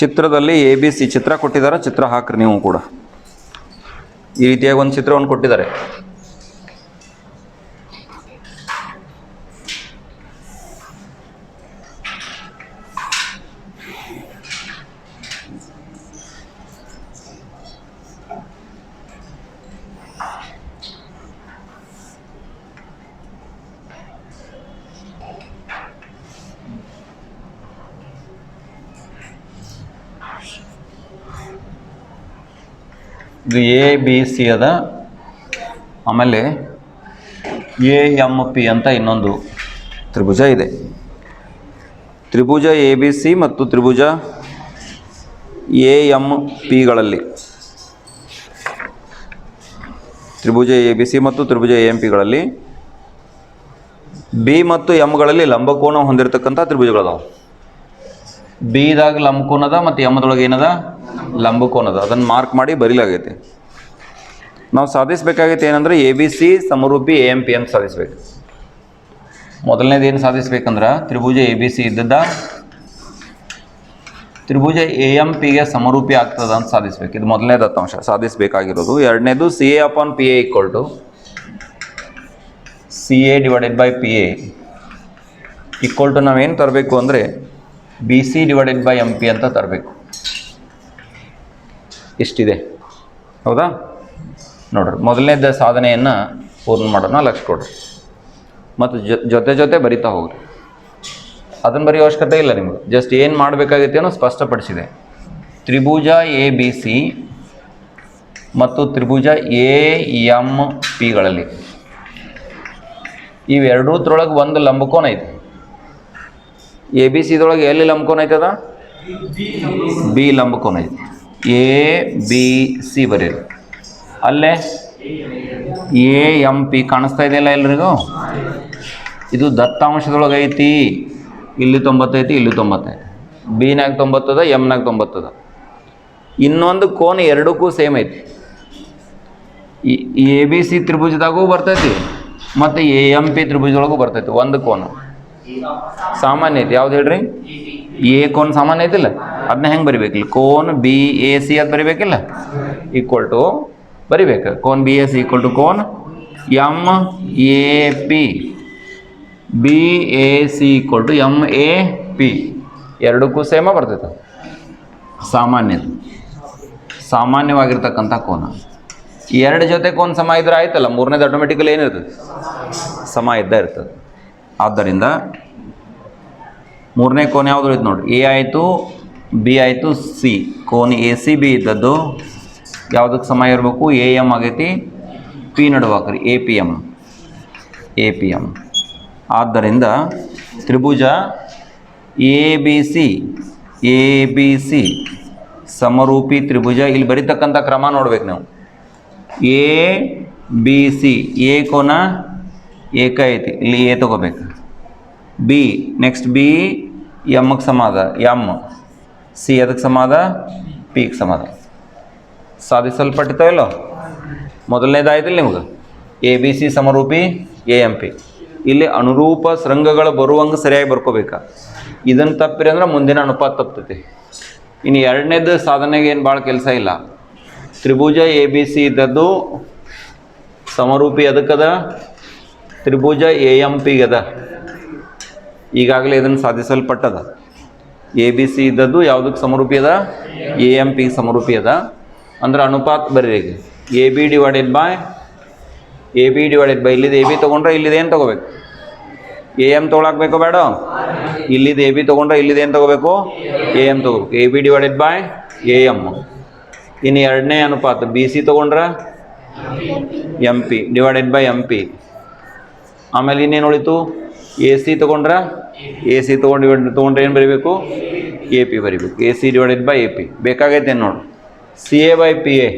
ಚಿತ್ರದಲ್ಲಿ ABC ಚಿತ್ರ ಕೊಟ್ಟಿದ್ದಾರೆ, ಚಿತ್ರ ಹಾಕ್ರಿ ನೀವು ಕೂಡ. ಈ ರೀತಿಯಾಗಿ ಒಂದು ಚಿತ್ರವನ್ನು ಕೊಟ್ಟಿದ್ದಾರೆ. ಇದು ABC ಅದ, ಆಮೇಲೆ AMP ಅಂತ ಇನ್ನೊಂದು ತ್ರಿಭುಜ ಇದೆ. ತ್ರಿಭುಜ ABC ಮತ್ತು ತ್ರಿಭುಜ AMPಗಳಲ್ಲಿ B ಮತ್ತು Mಗಳಲ್ಲಿ ಲಂಬಕೋನ ಹೊಂದಿರತಕ್ಕಂಥ ತ್ರಿಭುಜಗಳದಾವೆ. ಬಿದಾಗ ಲಂಬಕೋನದ ಮತ್ತು ಎಮ್ದೊಳಗೆ ಏನದ? ಲಂಬಕೋನದ. ಅದನ್ನು ಮಾರ್ಕ್ ಮಾಡಿ ಬರೀಲಾಗೈತೆ. ನಾವು ಸಾಧಿಸಬೇಕಾಗೈತೆ ಏನಂದ್ರೆ ABC ಸಮರೂಪಿ AMP ಅಂತ ಸಾಧಿಸ್ಬೇಕು. ಮೊದಲನೇದು ಏನು ಸಾಧಿಸ್ಬೇಕಂದ್ರೆ ತ್ರಿಭುಜ ABC ಇದ್ದದ್ದ ತ್ರಿಭುಜ AMPಗೆ ಸಮರೂಪಿ ಆಗ್ತದ ಅಂತ ಸಾಧಿಸ್ಬೇಕು. ಇದು ಮೊದಲನೇ ದತ್ತಾಂಶ ಸಾಧಿಸಬೇಕಾಗಿರೋದು. ಎರಡನೇದು CA upon PA equal to CA divided by PA equal to ನಾವೇನು ತರಬೇಕು ಅಂದರೆ BC ಡಿವೈಡೆಡ್ ಬೈ MP ಅಂತ ತರಬೇಕು. ಇಷ್ಟಿದೆ, ಹೌದಾ? ನೋಡ್ರಿ, ಮೊದಲನೇದ ಸಾಧನೆಯನ್ನು ಪೂರ್ಣ ಮಾಡೋಣ, ಲಕ್ಷ್ಯ ಕೊಡ್ರಿ. ಮತ್ತು ಜೊತೆ ಬರಿತಾ ಹೋಗ್ರಿ. ಅದನ್ನು ಬರೆಯೋ ಅವಶ್ಯಕತೆ ಇಲ್ಲ ನಿಮಗೆ. ಜಸ್ಟ್ ಏನು ಮಾಡಬೇಕಾಗೈತೆ ಅನ್ನೋ ಸ್ಪಷ್ಟಪಡಿಸಿದೆ. ತ್ರಿಭುಜ ABC ಮತ್ತು ತ್ರಿಭುಜ AMPಗಳಲ್ಲಿ ಇವೆರಡೂತ್ರೊಳಗೆ ಒಂದು ಲಂಬಕೋನ ಐತೆ. ABCದೊಳಗೆ ಎಲ್ಲಿ ಲಂಬಕೋನ ಐತದ? B ಲಂಬಕೋನ ಐತಿ. ABC ಬರೀರಿ. ಅಲ್ಲೇ AMP ಕಾಣಿಸ್ತಾ ಇದೆಯಲ್ಲ ಎಲ್ರಿಗೂ? ಇದು ದತ್ತಾಂಶದೊಳಗೆ ಐತಿ. ಇಲ್ಲಿ 90 ಐತಿ, ಇಲ್ಲಿ 90 ಐತಿ. ಬಿನಾಗ 90 ಅದ, ಎಮ್ನಾಗ 90 ಅದ. ಇನ್ನೊಂದು ಕೋನ ಎರಡಕ್ಕೂ ಸೇಮ್ ಐತಿ. ಈ ABC ತ್ರಿಭುಜದಾಗೂ ಬರ್ತೈತಿ ಮತ್ತು AMP ತ್ರಿಭುಜದೊಳಗೂ ಬರ್ತೈತಿ. ಒಂದು ಕೋನ ಸಾಮಾನ್ಯ ಐತಿ. ಯಾವ್ದು ಹೇಳ್ರಿ? A ಕೋನ ಸಾಮಾನ್ಯ ಐತಿಲ್ಲ, ಅದನ್ನ ಹೆಂಗೆ ಬರಿಬೇಕಿಲ್ಲ, ಕೋನ್ ಬಿ ಎ ಸಿ ಅದು ಬರಿಬೇಕಿಲ್ಲ, ಈಕ್ವಲ್ ಟು ಬರಿಬೇಕು, ಕೋನ್ B A C equal to ಕೋನ್ M A P, B A C equal to M A P, ಎರಡಕ್ಕೂ ಸೇಮ ಬರ್ತೈತೆ. ಸಾಮಾನ್ಯವಾಗಿರ್ತಕ್ಕಂಥ ಕೋನ, ಎರಡು ಜೊತೆ ಕೋನ್ ಸಮ ಇದ್ರೆ ಆಯ್ತಲ್ಲ, ಮೂರನೇದು ಆಟೋಮೆಟಿಕಲಿ ಏನಿರ್ತದೆ, ಸಮ ಇದ್ದೇ ಇರ್ತದೆ. ಆದ್ದರಿಂದ ಮೂರನೇ ಕೋನ್ ಯಾವುದು ಉಳಿತು ನೋಡಿ, ಎ ಆಯಿತು, ಬಿ ಆಯಿತು, ಸಿ. ಕೋನ್ ಎ ಸಿ ಬಿ ಇದ್ದದ್ದು ಯಾವುದಕ್ಕೆ ಸಮ ಇರಬೇಕು, ಎ ಎಮ್ ಆಗೈತಿ, ಪಿ ನಡುವಾಕ್ರಿ, A P M, A P M. ಆದ್ದರಿಂದ ತ್ರಿಭುಜ A B C, A B C ಸಮರೂಪಿ ತ್ರಿಭುಜ. ಇಲ್ಲಿ ಬರೀತಕ್ಕಂಥ ಕ್ರಮ ನೋಡ್ಬೇಕು ನಾವು, ಎ ಬಿ ಸಿ, ಎ ಕೋನ ಏಕ ಐತಿ, ಇಲ್ಲಿ ಎ ತಗೋಬೇಕು, ಬಿ ನೆಕ್ಸ್ಟ್ ಬಿ ಎಮ್ಗೆ ಸಮ ಅದ, ಎಮ್, ಸಿ ಅದಕ್ಕೆ ಸಮ ಅದ, ಪಿಗೆ ಸಮ ಅದ. ಸಾಧಿಸಲ್ಪಟ್ಟಿತ ಇಲ್ಲೋ, ಮೊದಲನೇದಾಯ್ತಿಲ್ಲ ನಿಮ್ಗೆ, ಎ ಬಿ ಸಿ ಸಮರೂಪಿ ಎ ಎಮ್ ಪಿ. ಇಲ್ಲಿ ಅನುರೂಪ ಶೃಂಗಗಳು ಬರುವಂಗೆ ಸರಿಯಾಗಿ ಬರ್ಕೋಬೇಕಾ, ಇದನ್ನು ತಪ್ಪಿರಿ ಅಂದ್ರೆ ಮುಂದಿನ ಅನುಪಾತ ತಪ್ತೈತಿ. ಇನ್ನು ಎರಡನೇದು ಸಾಧನೆಗೆ ಏನು ಭಾಳ ಕೆಲಸ ಇಲ್ಲ. ತ್ರಿಭುಜ ಎ ಬಿ ಸಿ ಇದ್ದದ್ದು ಸಮರೂಪಿ ಅದಕ್ಕದ, ತ್ರಿಭುಜ ಎ ಎಮ್ ಪಿಗೆ ಅದ, ಈಗಾಗಲೇ ಇದನ್ನು ಸಾಧಿಸಲ್ಪಟ್ಟದ. ಎ ಬಿ ಸಿ ಇದ್ದದ್ದು ಯಾವುದಕ್ಕೆ ಸಮರೂಪಿ ಅದ, ಎ ಎಮ್ ಪಿಗೆ ಸಮರೂಪಿ ಅದ. ಅಂದ್ರೆ ಅನುಪಾತ ಬರ್ರಿ, ಈಗ ಎ ಬಿ ಡಿವೈಡೆಡ್ ಬೈ ಇಲ್ಲಿದ್ದು ಎ ಬಿ ತೊಗೊಂಡ್ರೆ ಇಲ್ಲಿದ್ದು ಏನು ತೊಗೋಬೇಕು, ಎ ಎಮ್ ತೊಗೊಳಕ್ಬೇಕು ಬೇಡ, ಇಲ್ಲಿದ್ದು ಎ ಬಿ ತೊಗೊಂಡ್ರೆ ಇಲ್ಲಿದ್ದು ಏನು ತೊಗೋಬೇಕು, ಎ ಎಮ್ ತೊಗೋಬೇಕು, A B divided by A M. ಇನ್ನು ಎರಡನೇ ಅನುಪಾತ ಬಿ ಸಿ ತೊಗೊಂಡ್ರೆ M P divided by M P. ಆಮೇಲೆ ಇನ್ನೇನು ಉಳಿತು, ಎ ಸಿ ತೊಗೊಂಡ್ರೆ ತೊಗೊಂಡ್ರೆ ಏನು ಬರೀಬೇಕು, ಎ ಪಿ ಬರೀಬೇಕು, A C divided by A P. ಬೇಕಾಗೈತೆ ನೋಡಿ, C A by P A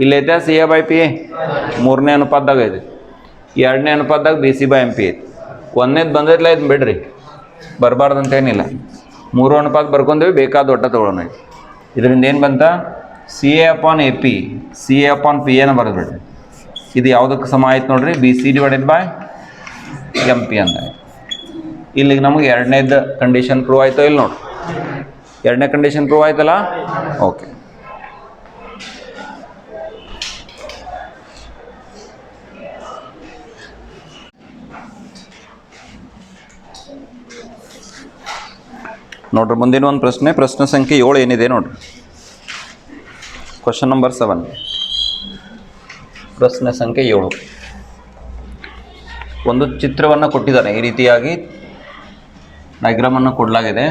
ಇಲ್ಲೈತೆ, C A by P A ಮೂರನೇ ಅನುಪಾತದಾಗ ಐತೆ, ಎರಡನೇ ಅನುಪಾತದಾಗ B C by M P ಐತಿ. ಒಂದನೇದು ಬಂದೈತಿಲ್ಲ, ಇದು ಬಿಡ್ರಿ, ಬರಬಾರ್ದಂತೇನಿಲ್ಲ. ಮೂರು ಅನುಪಾತ ಬರ್ಕೊಂಡೇವಿ, ಬೇಕಾದ ಒಟ್ಟ ತೊಗೊಳೋಣ. ಇದರಿಂದ ಏನು ಬಂತ, C A upon A P, C A upon P ಎನ ಬರೆದ್ಬಿಡ್ರಿ. ಇದು ಯಾವುದಕ್ಕೆ ಸಮ ಆಯ್ತು ನೋಡ್ರಿ, B C divided by M P ಅಂತ. ಇಲ್ಲಿಗೆ ನಮಗೆ ಎರಡನೇದು ಕಂಡೀಷನ್ ಪ್ರೂವ್ ಆಯ್ತೋ ಇಲ್ಲಿ ನೋಡಿ, ಎರಡನೇ ಕಂಡೀಷನ್ ಪ್ರೂವ್ ಆಯ್ತಲ್ಲ, ಓಕೆ. ನೋಡ್ರಿ ಮುಂದಿನ ಒಂದು ಪ್ರಶ್ನೆ ಸಂಖ್ಯೆ 7 ಏನಿದೆ ನೋಡ್ರಿ, ಕ್ವಶನ್ ನಂಬರ್ 7, ಪ್ರಶ್ನೆ ಸಂಖ್ಯೆ 7. ಒಂದು ಚಿತ್ರವನ್ನು ಕೊಟ್ಟಿದ್ದಾನೆ, ಈ ರೀತಿಯಾಗಿ ಡಯಾಗ್ರಾಮನ್ನು ಕೊಡಲಾಗಿದೆ.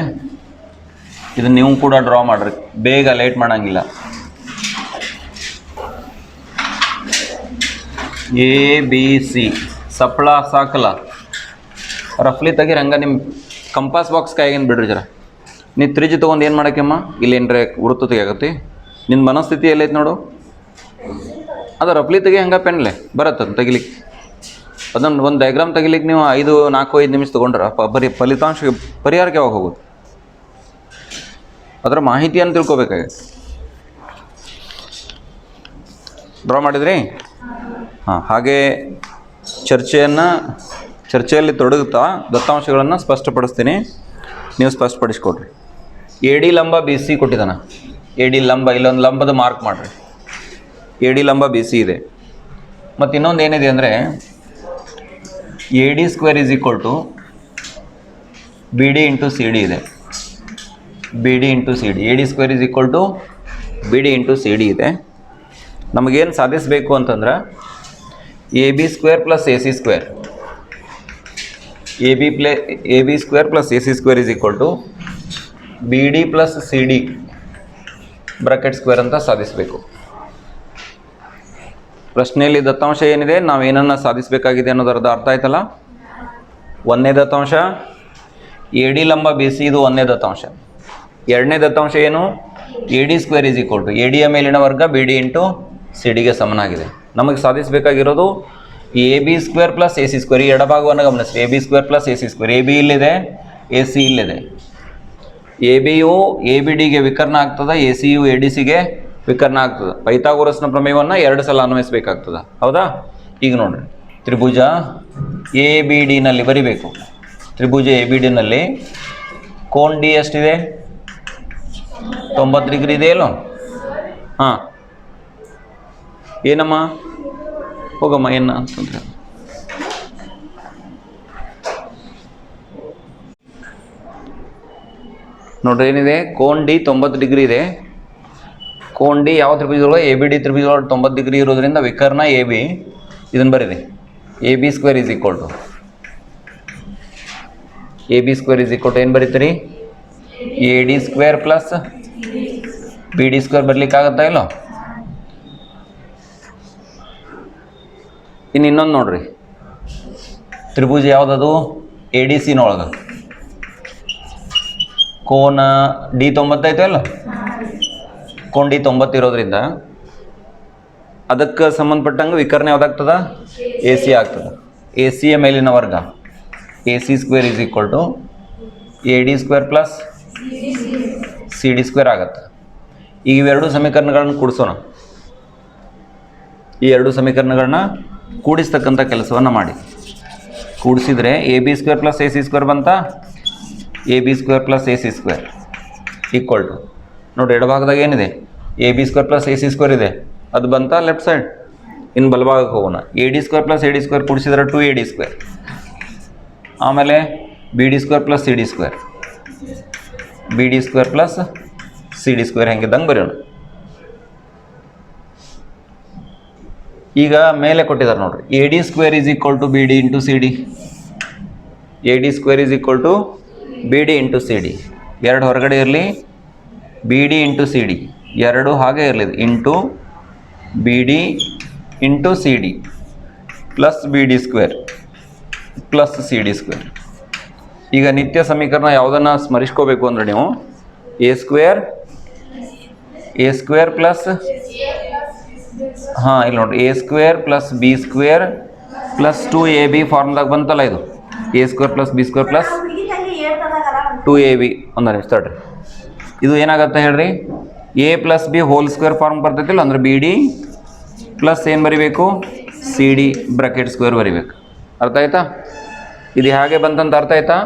ಇದನ್ನು ನೀವು ಕೂಡ ಡ್ರಾ ಮಾಡಿರಿ, ಬೇಗ ಲೇಟ್ ಮಾಡೋಂಗಿಲ್ಲ. ಎ ಬಿ ಸಿ ಸಪ್ಳ ಸಾಕಲ್ಲ, ರಫ್ಲಿ ತೆಗೀರಿ. ಹಂಗೆ ನಿಮ್ಮ ಕಂಪಾಸ್ ಬಾಕ್ಸ್ ಕೈಗೇನು ಬಿಡ್ರಿ ಜರ. ನೀ ತ್ರಿಜ್ ತೊಗೊಂಡು ಏನು ಮಾಡೋಕ್ಕೆಮ್ಮ, ಇಲ್ಲಿ ಏನರ ವೃತ್ತ ತೆಗಿಯಾಗತ್ತಿ, ನಿನ್ನ ಮನಸ್ಥಿತಿ ಎಲ್ಲೈತೆ ನೋಡು, ಅದು ರಫ್ಲಿ ತೆಗಿ, ಹಂಗೆ ಪೆನ್ಲೆ ಬರತ್ತೆ ತೆಗಿಲಿಕ್ಕೆ. ಅದನ್ನು ಒಂದು ಡಯಾಗ್ರಾಮ್ ತೆಗಿಲಿಕ್ಕೆ ನೀವು 4-5 ನಿಮಿಷ ತೊಗೊಂಡ್ರೆ ಬರೀ ಪರಿಹಾರಕ್ಕೆ ಯಾವಾಗ ಹೋಗೋದು, ಅದರ ಮಾಹಿತಿಯನ್ನು ತಿಳ್ಕೊಬೇಕಾಗತ್ತೆ. ಡ್ರಾ ಮಾಡಿದ್ರಿ? ಹಾಂ, ಹಾಗೆ ಚರ್ಚೆಯಲ್ಲಿ ತೊಡಗುತ್ತಾ ದತ್ತಾಂಶಗಳನ್ನು ಸ್ಪಷ್ಟಪಡಿಸ್ತೀನಿ, ನೀವು ಸ್ಪಷ್ಟಪಡಿಸ್ಕೊಡ್ರಿ. ಎ ಡಿ ಲಂಬ ಬಿ ಸಿ ಕೊಟ್ಟಿದ್ದಾನ, ಎ ಡಿ ಲಂಬ, ಇಲ್ಲೊಂದು ಲಂಬದ ಮಾರ್ಕ್ ಮಾಡಿರಿ, ಎ ಡಿ ಲಂಬ ಬಿ ಸಿ ಇದೆ. ಮತ್ತು ಇನ್ನೊಂದು ಏನಿದೆ ಅಂದರೆ A D square is equal to B D into C D ಇದೆ, B D into C D, A D square is equal to B D into C D ಇದೆ. ನಮಗೇನು ಸಾಧಿಸಬೇಕು ಅಂತಂದ್ರೆ A B square plus A C square, A B square plus A C square is equal to B D plus C D bracket square ಅಂತ ಸಾಧಿಸಬೇಕು. ಪ್ರಶ್ನೆಯಲ್ಲಿ ದತ್ತಾಂಶ ಏನಿದೆ, ನಾವು ಏನನ್ನು ಸಾಧಿಸಬೇಕಾಗಿದೆ ಅನ್ನೋದರದ ಅರ್ಥ ಆಯ್ತಲ್ಲ. ಒಂದನೇ ದತ್ತಾಂಶ ಎ ಡಿ ಲಂಬ ಬಿ ಸಿ, ಇದು ಒಂದನೇ ದತ್ತಾಂಶ. ಎರಡನೇ ದತ್ತಾಂಶ ಏನು, A D square is equal to A ಡಿಯ ಮೇಲಿನ ವರ್ಗ ಬಿ ಡಿ ಇಂಟು ಸಿ ಡಿಗೆ ಸಮನಾಗಿದೆ. ನಮಗೆ ಸಾಧಿಸಬೇಕಾಗಿರೋದು A B square plus A C square. ಈ ಎಡಭಾಗವನ್ನು ಗಮನಿಸಿ, A B square plus A C square. A B ಇಲ್ಲಿದೆ, ಎ ಸಿ ಇಲ್ಲಿದೆ. ಎ ಬಿಯು ಎ ಬಿ ಡಿಗೆ ವಿಕರ್ಣ ಆಗ್ತದೆ, ಎ ಸಿ ಯು ಎ ಡಿ ಸಿಗೆ ವಿಕರ್ಣ ಆಗ್ತದೆ. ಪೈಥಾಗೋರಸ್ನ ಪ್ರಮೇಯವನ್ನು 2 ಸಲ ಅನ್ವಯಿಸಬೇಕಾಗ್ತದೆ, ಹೌದಾ? ಈಗ ನೋಡ್ರಿ, ತ್ರಿಭುಜ ಎ ಬಿ ಡಿನಲ್ಲಿ ಬರಿಬೇಕು. ತ್ರಿಭುಜ ಎ ಬಿ ಡಿನಲ್ಲಿ ಕೋನ್ ಡಿ ಎಷ್ಟಿದೆ, 90 ಡಿಗ್ರಿ ಇದೆ ಇಲ್ಲೋ? ಹಾಂ, ಏನಮ್ಮ ಹೋಗಮ್ಮ ಏನ ಅಂತಂದ್ರೆ ನೋಡ್ರಿ ಏನಿದೆ, ಕೋನ್ ಡಿ 90 ಡಿಗ್ರಿ ಇದೆ. ಕೋನ್ ಡಿ ಯಾವ ತ್ರಿಭುಜದೊಳಗೆ ಎ ಬಿ ಡಿ ತ್ರಿಭುಜದೊಳಗೆ 90 ಡಿಗ್ರಿ ಇರೋದ್ರಿಂದ ವಿಕರ್ಣ ಎ ಬಿ, ಇದನ್ನು ಬರೀರಿ, A B square is equal to ಏನು ಬರೀತೀರಿ? A D square plus B D square ಬರ್ಲಿಕ್ಕೆ ಆಗುತ್ತಾ ಇಲ್ಲೋ? ಇನ್ನೊಂದು ನೋಡ್ರಿ, ತ್ರಿಭುಜ ಯಾವುದದು? ಎ ಡಿ ಸಿನೊಳಗೆ ಕೋನ ಡಿ 90 ಐತೆ ಅಲ್ಲ, ಕೋನ್ ಡಿ 90 ಇರೋದ್ರಿಂದ ಅದಕ್ಕೆ ಸಂಬಂಧಪಟ್ಟಂಗೆ ವಿಕರ್ಣ ಯಾವ್ದಾಗ್ತದ? ಎ ಸಿ ಆಗ್ತದೆ. ಎ ಸಿಯ ಮೇಲಿನ ವರ್ಗ A C square is equal to A D square plus C D square ಆಗುತ್ತೆ. ಈಗ ಇವೆರಡು ಸಮೀಕರಣಗಳನ್ನು ಕೂಡಿಸೋಣ. ಈ ಎರಡು ಸಮೀಕರಣಗಳನ್ನ ಕೂಡಿಸ್ತಕ್ಕಂಥ ಕೆಲಸವನ್ನು ಮಾಡಿ. ಕೂಡಿಸಿದರೆ A B square plus A C square ಬಂತ, A B square plus A C square equal to ನೋಡಿ, ಎಡಭಾಗದಾಗ ಏನಿದೆ? A B square plus A C square ಇದೆ, ಅದು ಬಂತ ಲೆಫ್ಟ್ ಸೈಡ್. ಇನ್ನು ಬಲಭಾಗಕ್ಕೆ ಹೋಗೋಣ. A D square plus A D square ಕೂಡಿಸಿದ್ರೆ 2 ಎ ಡಿ ಸ್ಕ್ವೇರ್, ಆಮೇಲೆ B D square plus C D square, B D square plus C D square ಹೆಂಗಿದ್ದಂಗೆ ಬರೆಯೋಣ. ಈಗ ಮೇಲೆ ಕೊಟ್ಟಿದ್ದಾರೆ ನೋಡ್ರಿ, A D square is equal to B D into C D, A D square is equal to B D into C D. ಎರಡು ಹೊರಗಡೆ ಇರಲಿ, B D into C D ಎರಡು ಹಾಗೆ ಇರಲಿ, into B D into C D plus B D square plus C D square. ಈಗ ನಿತ್ಯ ಸಮೀಕರಣ ಯಾವುದನ್ನು ಸ್ಮರಿಸ್ಕೋಬೇಕು ಅಂದರೆ ನೀವು ಎ ಸ್ಕ್ವೇರ್ ಪ್ಲಸ್ ಹಾಂ ಇಲ್ಲಿ ನೋಡಿರಿ, A square plus B square plus 2ab ಫಾರ್ಮ್ದಾಗ ಬಂತಲ್ಲ, ಇದು A square plus B square plus 2ab. ಒಂದು ನಿಮಿಷ ತಡ್ರಿ, ಇದು ಏನಾಗುತ್ತೆ ಹೇಳ್ರಿ? A plus B whole square form ಬರ್ತೈತಿಲ್ಲ, ಅಂದ್ರೆ ಬಿ ಡಿ ಪ್ಲಸ್ ಏನು ಬರಿಬೇಕು? ಸಿ ಡಿ ಬ್ರಾಕೆಟ್ ಸ್ಕ್ವೇರ್ ಬರಿಬೇಕು. ಅರ್ಥ ಆಯ್ತಾ? ಇದು ಹೇಗೆ ಬಂತಂತ ಅರ್ಥ ಆಯ್ತಾ?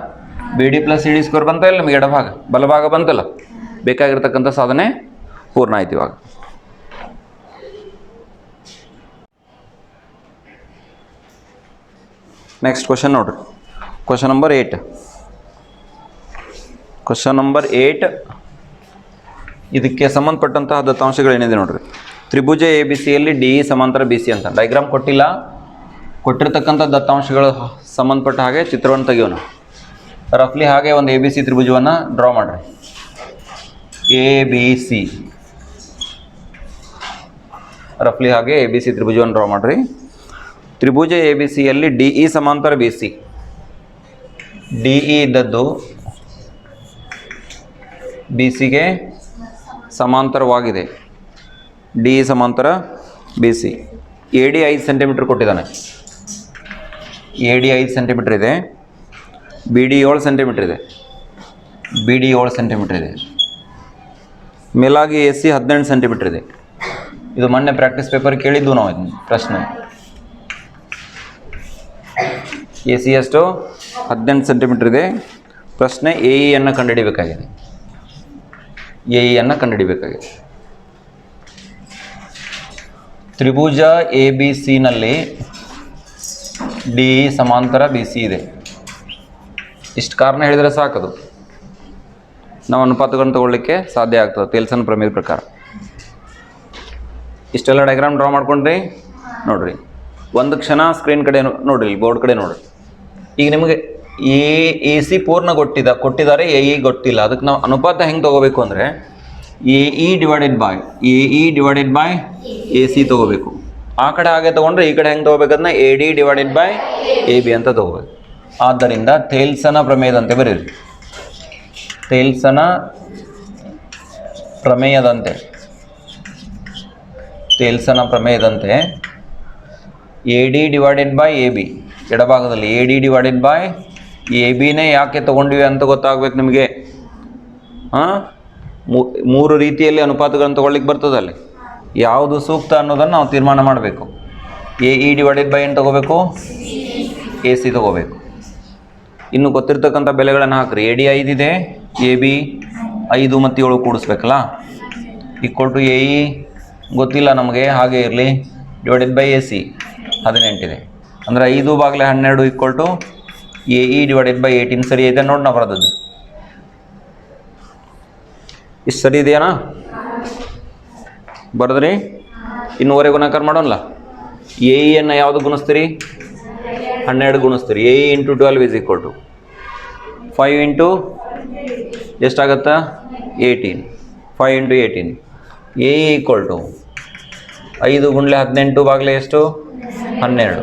B D plus C D square ಬಂತ ಇಲ್ಲ ನಿಮಗೆ? ಎಡಭಾಗ ಬಲಭಾಗ ಬಂತಲ್ಲ, ಬೇಕಾಗಿರ್ತಕ್ಕಂಥ ಸಾಧನೆ ಪೂರ್ಣ ಆಯ್ತು. ಇವಾಗ ನೆಕ್ಸ್ಟ್ ಕ್ವಶನ್ ನೋಡ್ರಿ, ಕ್ವಶನ್ ನಂಬರ್ 8. ಕ್ವಶನ್ ನಂಬರ್ 8 ಇದಕ್ಕೆ ಸಂಬಂಧಪಟ್ಟಂತಹ ದತ್ತಾಂಶಗಳೇನಿದೆ ನೋಡ್ರಿ. ತ್ರಿಭುಜ ಎ ಬಿ ಸಿಯಲ್ಲಿ ಡಿ ಸಮಾಂತರ ಬಿ ಸಿ ಅಂತ ಡೈಗ್ರಾಮ್ ಕೊಟ್ಟಿಲ್ಲ, ಕೊಟ್ಟಿರ್ತಕ್ಕಂಥ ದತ್ತಾಂಶಗಳು ಸಂಬಂಧಪಟ್ಟ ಹಾಗೆ ಚಿತ್ರವನ್ನು ತೆಗೆಯೋಣ. ರಫ್ಲಿ ಹಾಗೆ ಒಂದು ಎ ಬಿ ಸಿ ತ್ರಿಭುಜವನ್ನು ಡ್ರಾ ಮಾಡಿರಿ. ಎ ಬಿ ಸಿ ರಫ್ಲಿ ಹಾಗೆ ಎ ಬಿ ಸಿ ತ್ರಿಭುಜವನ್ನು ಡ್ರಾ ಮಾಡಿರಿ. ತ್ರಿಭುಜ ಎ ಬಿ ಸಿಯಲ್ಲಿ ಡಿ ಇ ಸಮಾಂತರ ಬಿ ಸಿ, ಡಿ ಇ ಇದ್ದದ್ದು ಬಿ ಸಿಗೆ ಸಮಾಂತರವಾಗಿದೆ. ಡಿ ಇ ಸಮಾಂತರ B C. A D 5 centimetre ಕೊಟ್ಟಿದ್ದಾನೆ, ಎ ಡಿ 5 ಸೆಂಟಿಮೀಟ್ರ್ ಇದೆ, ಬಿ ಡಿ 7 ಸೆಂಟಿಮೀಟ್ರ್ ಇದೆ, ಬಿ ಡಿ 7 ಸೆಂಟಿಮೀಟ್ರ್ ಇದೆ. ಮೇಲಾಗಿ ಎ ಸಿ 18 ಸೆಂಟಿಮೀಟ್ರ್ ಇದೆ. ಇದು ಮೊನ್ನೆ ಪ್ರಾಕ್ಟೀಸ್ ಪೇಪರ್ ಕೇಳಿದ್ದು ನಾವು ಇದನ್ನು ಪ್ರಶ್ನೆ. ಎ ಸಿ ಎಷ್ಟು? 18 ಸೆಂಟಿಮೀಟ್ರ್ ಇದೆ. ಪ್ರಶ್ನೆ ಎ ಇಯನ್ನು ಕಂಡುಹಿಡಿಯಬೇಕಾಗಿದೆ, ಎ ಇಯನ್ನು ಕಂಡುಹಿಡಿಯಬೇಕಾಗಿದೆ. ತ್ರಿಭುಜ ಎ ಬಿ ಸಿನಲ್ಲಿ ಡಿ ಸಮಾಂತರ ಬಿ ಸಿ ಇದೆ. ಇಷ್ಟು ಕಾರಣ ಹೇಳಿದರೆ ಸಾಕದು, ನಾವು ಅನುಪಾತಗಳನ್ನು ತಗೊಳ್ಳಿಕ್ಕೆ ಸಾಧ್ಯ ಆಗ್ತದೆ ತೇಲ್ಸನ್ ಪ್ರಮೇಯದ ಪ್ರಕಾರ. ಇಷ್ಟೆಲ್ಲ ಡಯಾಗ್ರಾಮ್ ಡ್ರಾ ಮಾಡ್ಕೊಂಡ್ರಿ ನೋಡ್ರಿ. ಒಂದು ಕ್ಷಣ ಸ್ಕ್ರೀನ್ ಕಡೆ ನೋಡ್ರಿ, ಬೋರ್ಡ್ ಕಡೆ ನೋಡ್ರಿ. ಈಗ ನಿಮಗೆ ಎ ಸಿ ಪೂರ್ಣ ಕೊಟ್ಟಿದ್ದಾರೆ, ಎ ಇ ಗೊತ್ತಿಲ್ಲ. ಅದಕ್ಕೆ ನಾವು ಅನುಪಾತ ಹೆಂಗೆ ತೊಗೋಬೇಕು ಅಂದರೆ A E divided by A C ತೊಗೋಬೇಕು. ಆ ಕಡೆ ಹಾಗೆ ತೊಗೊಂಡ್ರೆ ಈ ಕಡೆ ಹೆಂಗೆ ತೊಗೋಬೇಕಂದ್ರೆ A D divided by A B ಅಂತ ತೊಗೋಬೇಕು. ಆದ್ದರಿಂದ ತೇಲ್ಸನ ಪ್ರಮೇಯದಂತೆ ಬರೀರಿ. ತೇಲ್ಸನ ಪ್ರಮೇಯದಂತೆ A D divided by A B, ಎಡಭಾಗದಲ್ಲಿ A D divided by A ಬಿನೇ ಯಾಕೆ ತೊಗೊಂಡಿವಿ ಅಂತ ಗೊತ್ತಾಗಬೇಕು ನಿಮಗೆ. ಮೂರು ರೀತಿಯಲ್ಲಿ ಅನುಪಾತಗಳನ್ನು ತೊಗೊಳ್ಳಿಕ್ಕೆ ಬರ್ತದಲ್ಲಿ, ಯಾವುದು ಸೂಕ್ತ ಅನ್ನೋದನ್ನು ನಾವು ತೀರ್ಮಾನ ಮಾಡಬೇಕು. ಎ ಇ ಡಿವೈಡೆಡ್ ಬೈ ಏನು ತೊಗೋಬೇಕು? ಎ ಸಿ ತೊಗೋಬೇಕು. ಇನ್ನು ಗೊತ್ತಿರ್ತಕ್ಕಂಥ ಬೆಲೆಗಳನ್ನು ಹಾಕ್ರಿ. ಎ ಡಿ 5 ಇದೆ, ಎ ಬಿ 5 ಮತ್ತು 7 ಕೂಡಿಸ್ಬೇಕಲ್ಲ, ಈಕ್ವಲ್ ಟು ಎ ಇ ಗೊತ್ತಿಲ್ಲ ನಮಗೆ, ಹಾಗೆ ಇರಲಿ, ಡಿವೈಡೆಡ್ ಬೈ ಎ ಸಿ 18 ಇದೆ. ಅಂದರೆ 5/12 equal to A E divided by 18. ಸರಿ ಐತೆ ನೋಡಿ ನಾವು ಬರೋದದ್ದು. ಇಷ್ಟು ಸರಿ ಇದೆಯಾ? ಬರೋದ್ರಿ? ಇನ್ನೂವರೆ ಗುಣಾಕಾರ ಮಾಡೋಣಲ್ಲ. ಎ ಇಯನ್ನು ಯಾವುದು ಗುಣಿಸ್ತೀರಿ? 12 ಗುಣಿಸ್ತೀರಿ. A E into 12 is equal to 5 into ಎಷ್ಟಾಗತ್ತಾ? 18. 5 into 18 A E equal to 5 ಗುಂಡ್ಲೆ 18 ಬಾಗ್ಲೆ ಎಷ್ಟು? 12.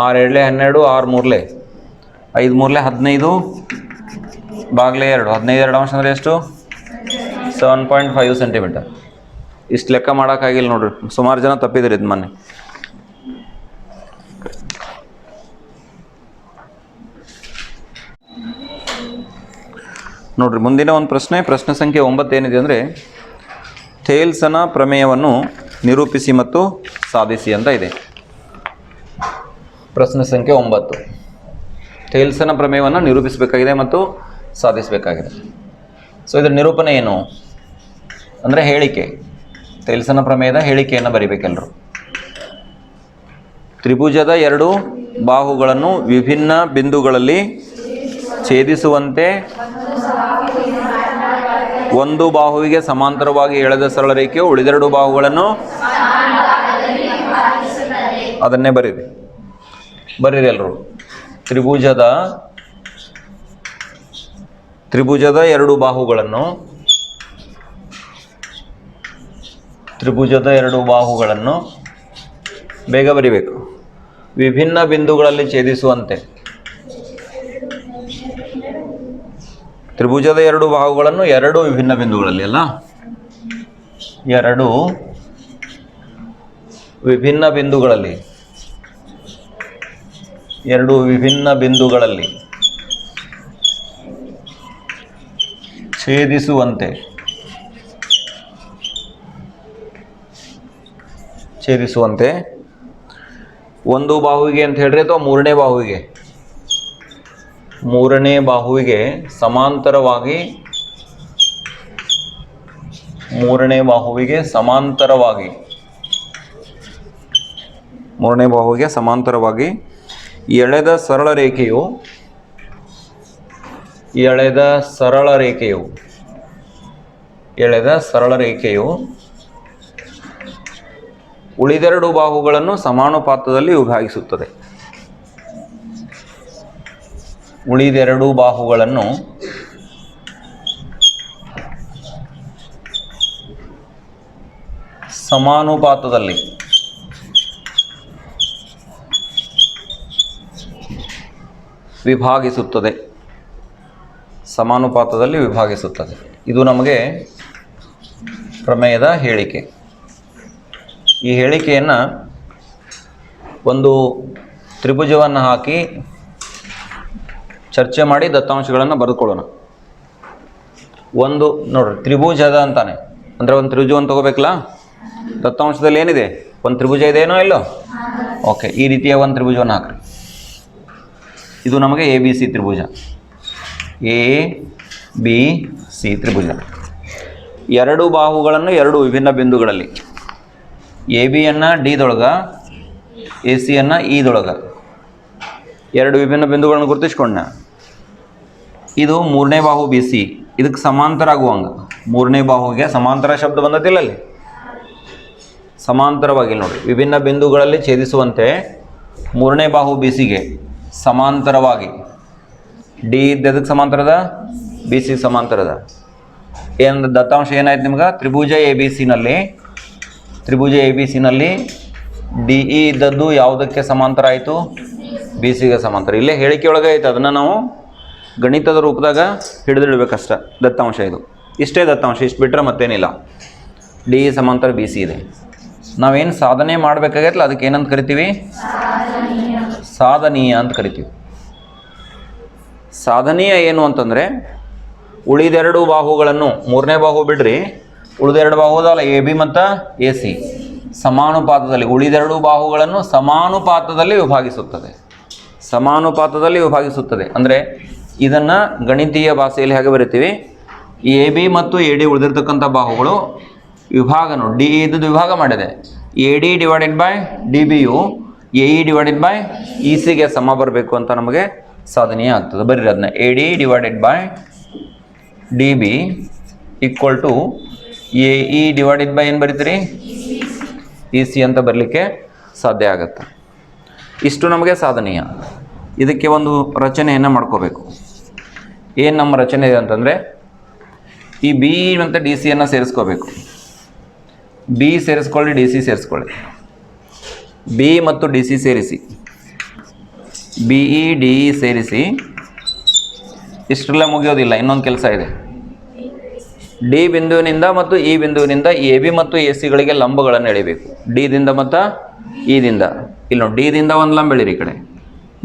6 2 12, 6 3 5 3 15 ಬಾಗ್ಲೆ 2, 15 2 ಅಂಶ ಅಂದರೆ ಎಷ್ಟು? 7.5 ಸೆಂಟಿಮೀಟರ್. ಇಷ್ಟು ಲೆಕ್ಕ ಮಾಡೋಕ್ಕಾಗಿಲ್ಲ ನೋಡ್ರಿ, ಸುಮಾರು ಜನ ತಪ್ಪಿದ್ರಿ ಇದು ಮೊನ್ನೆ. ನೋಡ್ರಿ ಮುಂದಿನ ಒಂದು ಪ್ರಶ್ನೆ ಸಂಖ್ಯೆ 9 ಏನಿದೆ ಅಂದರೆ ಥೇಲ್ಸನ ಪ್ರಮೇಯವನ್ನು ನಿರೂಪಿಸಿ ಮತ್ತು ಸಾಧಿಸಿ ಅಂತ ಇದೆ. ಪ್ರಶ್ನೆ ಸಂಖ್ಯೆ 9 ಥೇಲ್ಸನ ಪ್ರಮೇಯವನ್ನು ನಿರೂಪಿಸಬೇಕಾಗಿದೆ ಮತ್ತು ಸಾಧಿಸಬೇಕಾಗಿದೆ. ಸೊ ಇದರ ನಿರೂಪಣೆ ಏನು ಅಂದರೆ ಹೇಳಿಕೆ, ಥೇಲ್ಸನ ಪ್ರಮೇಯದ ಹೇಳಿಕೆಯನ್ನು ಬರಿಬೇಕೆಲ್ಲರೂ. ತ್ರಿಭುಜದ 2 ಬಾಹುಗಳನ್ನು ವಿಭಿನ್ನ ಬಿಂದುಗಳಲ್ಲಿ ಛೇದಿಸುವಂತೆ ಒಂದು ಬಾಹುವಿಗೆ ಸಮಾಂತರವಾಗಿ ಎಳೆದ ಸರಳ ರೇಖೆಯು ಉಳಿದೆರಡು ಬಾಹುಗಳನ್ನು ಅದನ್ನೇ ಬರೀರಿ ಎಲ್ಲರೂ. ತ್ರಿಭುಜದ 2 ಬಾಹುಗಳನ್ನು ಬೇಗ ಬರಿಬೇಕು. ವಿಭಿನ್ನ ಬಿಂದುಗಳಲ್ಲಿ ಛೇದಿಸುವಂತೆ. ತ್ರಿಭುಜದ 2 ಬಾಹುಗಳನ್ನು 2 ವಿಭಿನ್ನ ಬಿಂದುಗಳಲ್ಲಿ ಅಲ್ಲ, 2 ವಿಭಿನ್ನ ಬಿಂದುಗಳಲ್ಲಿ ಛೇದಿಸುವಂತೆ ಒಂದು ಬಾಹುವಿಗೆ ಅಂತ ಹೇಳ್ರಿ ಅಥವಾ ಮೂರನೇ ಬಾಹುವಿಗೆ ಸಮಾಂತರವಾಗಿ ಎಳೆದ ಸರಳ ರೇಖೆಯು ಉಳಿದೆರಡು ಬಾಹುಗಳನ್ನು ಸಮಾನುಪಾತದಲ್ಲಿ ವಿಭಾಗಿಸುತ್ತದೆ. ಉಳಿದೆರಡು ಬಾಹುಗಳನ್ನು ಸಮಾನುಪಾತದಲ್ಲಿ ವಿಭಾಗಿಸುತ್ತದೆ. ಇದು ನಮಗೆ ಪ್ರಮೇಯದ ಹೇಳಿಕೆ. ಈ ಹೇಳಿಕೆಯನ್ನು ಒಂದು ತ್ರಿಭುಜವನ್ನು ಹಾಕಿ ಚರ್ಚೆ ಮಾಡಿ ದತ್ತಾಂಶಗಳನ್ನು ಬರೆದುಕೊಳ್ಳೋಣ. ನೋಡ್ರಿ ತ್ರಿಭುಜದ ಅಂತಾನೆ ಅಂದರೆ ಒಂದು ತ್ರಿಭುಜವನ್ನು ತಗೋಬೇಕಲ್ಲ, ದತ್ತಾಂಶದಲ್ಲಿ ಏನಿದೆ? ಒಂದು ತ್ರಿಭುಜ ಇದೆಯೇನೋ ಇಲ್ಲೋ? ಓಕೆ, ಈ ರೀತಿಯ ಒಂದು ತ್ರಿಭುಜವನ್ನು ಹಾಕ್ರಿ. ಇದು ನಮಗೆ ABC ತ್ರಿಭುಜ, ABC ತ್ರಿಭುಜ. 2 ಬಾಹುಗಳನ್ನು 2 ವಿಭಿನ್ನ ಬಿಂದುಗಳಲ್ಲಿ, ABಯನ್ನು Dದೊಳಗ, ACಯನ್ನು Eದೊಳಗ 2 ವಿಭಿನ್ನ ಬಿಂದುಗಳನ್ನು ಗುರುತಿಸ್ಕೊಂಡ. ಇದು 3ನೇ ಬಾಹು BC, ಇದಕ್ಕೆ ಸಮಾಂತರ ಆಗುವಂಗ 3ನೇ ಬಾಹುವಿಗೆ ಸಮಾಂತರ ಶಬ್ದ ಬಂದತಿಲ್ಲ ಅಲ್ಲಿ, ಸಮಾಂತರವಾಗಿ ನೋಡಿರಿ. ವಿಭಿನ್ನ ಬಿಂದುಗಳಲ್ಲಿ ಛೇದಿಸುವಂತೆ 3ನೇ ಬಾಹು BCಗೆ ಸಮಾಂತರವಾಗಿ, D ಇದಕ್ಕೆ ಸಮಾಂತರದ, BC ಸಮಾಂತರದ. ಏನು ದತ್ತಾಂಶ ಏನಾಯ್ತು ನಿಮ್ಗೆ? ತ್ರಿಭುಜ ABCನಲ್ಲಿ DE ಇದ್ದದ್ದು ಯಾವುದಕ್ಕೆ ಸಮಾಂತರ ಆಯಿತು? BCಗೆ ಸಮಾಂತರ. ಇಲ್ಲೇ ಹೇಳಿಕೆ ಒಳಗೆ ಐತೆ, ಅದನ್ನು ನಾವು ಗಣಿತದ ರೂಪದಾಗ ಹಿಡಿದಿಡ್ಬೇಕಷ್ಟ. ದತ್ತಾಂಶ ಇದು ಇಷ್ಟೇ ದತ್ತಾಂಶ, ಇಷ್ಟು ಬಿಟ್ಟರೆ ಮತ್ತೇನಿಲ್ಲ. DE ಸಮಾಂತರ BC ಇದೆ. ನಾವೇನು ಸಾಧನೆ ಮಾಡಬೇಕಾಗೈತಲ್ಲ ಅದಕ್ಕೆ ಏನಂತ ಕರಿತೀವಿ? ಸಾಧನೀಯ ಅಂತ ಕರಿತೀವಿ. ಸಾಧನೀಯ ಏನು ಅಂತಂದರೆ ಉಳಿದೆರಡು ಬಾಹುಗಳನ್ನು, 3ನೇ ಬಾಹು ಬಿಡ್ರಿ, ಉಳಿದೆರಡು ಬಾಹು ಅದಾವಲ್ಲ AB ಮತ್ತು AC, ಸಮಾನುಪಾತದಲ್ಲಿ ಉಳಿದೆರಡು ಬಾಹುಗಳನ್ನು ಸಮಾನುಪಾತದಲ್ಲಿ ವಿಭಾಗಿಸುತ್ತದೆ. ಅಂದರೆ ಇದನ್ನು ಗಣಿತೀಯ ಭಾಷೆಯಲ್ಲಿ ಹೇಗೆ ಬರಿತೀವಿ? ಈ ಎ ಬಿ ಮತ್ತು ಎ ಡಿ ಉಳಿದಿರ್ತಕ್ಕಂಥ ಬಾಹುಗಳು ವಿಭಾಗ ನೋಡಿ, ಡಿ ಇದ್ದು ವಿಭಾಗ ಮಾಡಿದೆ. A D divided by D B ಯು A E divided by E ಸಿಗೆ ಸಮ ಬರಬೇಕು ಅಂತ ನಮಗೆ ಸಾಧನೆಯೇ ಆಗ್ತದೆ. ಬರೀ ಅದನ್ನ A D divided by D B equal to A E divided by ಏನು ಬರೀತೀರಿ ಇ ಸಿ ಅಂತ ಬರಲಿಕ್ಕೆ ಸಾಧ್ಯ ಆಗುತ್ತೆ. ಇಷ್ಟು ನಮಗೆ ಸಾಧನೀಯ. ಇದಕ್ಕೆ ಒಂದು ರಚನೆಯನ್ನು ಮಾಡ್ಕೋಬೇಕು. ಏನು ನಮ್ಮ ರಚನೆ ಇದೆ ಅಂತಂದರೆ, ಈ ಬಿ ಮತ್ತು ಡಿ ಸಿಯನ್ನು ಸೇರಿಸ್ಕೋಬೇಕು. ಬಿ ಸೇರಿಸ್ಕೊಳ್ಳಿ, ಡಿ ಸಿ ಸೇರಿಸ್ಕೊಳ್ಳಿ. ಬಿ ಮತ್ತು ಡಿ ಸಿ ಸೇರಿಸಿ, ಬಿ ಇ ಡಿ ಇ ಸೇರಿಸಿ. ಇಷ್ಟೆಲ್ಲ ಮುಗಿಯೋದಿಲ್ಲ, ಇನ್ನೊಂದು ಕೆಲಸ ಇದೆ. ಡಿ ಬಿಂದುವಿನಿಂದ ಮತ್ತು ಇ ಬಿಂದುವಿನಿಂದ ಎ ಬಿ ಮತ್ತು ಎ ಸಿಗಳಿಗೆ ಲಂಬಗಳನ್ನು ಎಳಿಬೇಕು. ಡಿದಿಂದ ಮತ್ತು ಇದಿಂದ. ಇಲ್ಲಿ ನೋಡಿ, ಡಿದಿಂದ ಒಂದು ಲಂಬ ಎಳೀರಿ. ಈ ಕಡೆ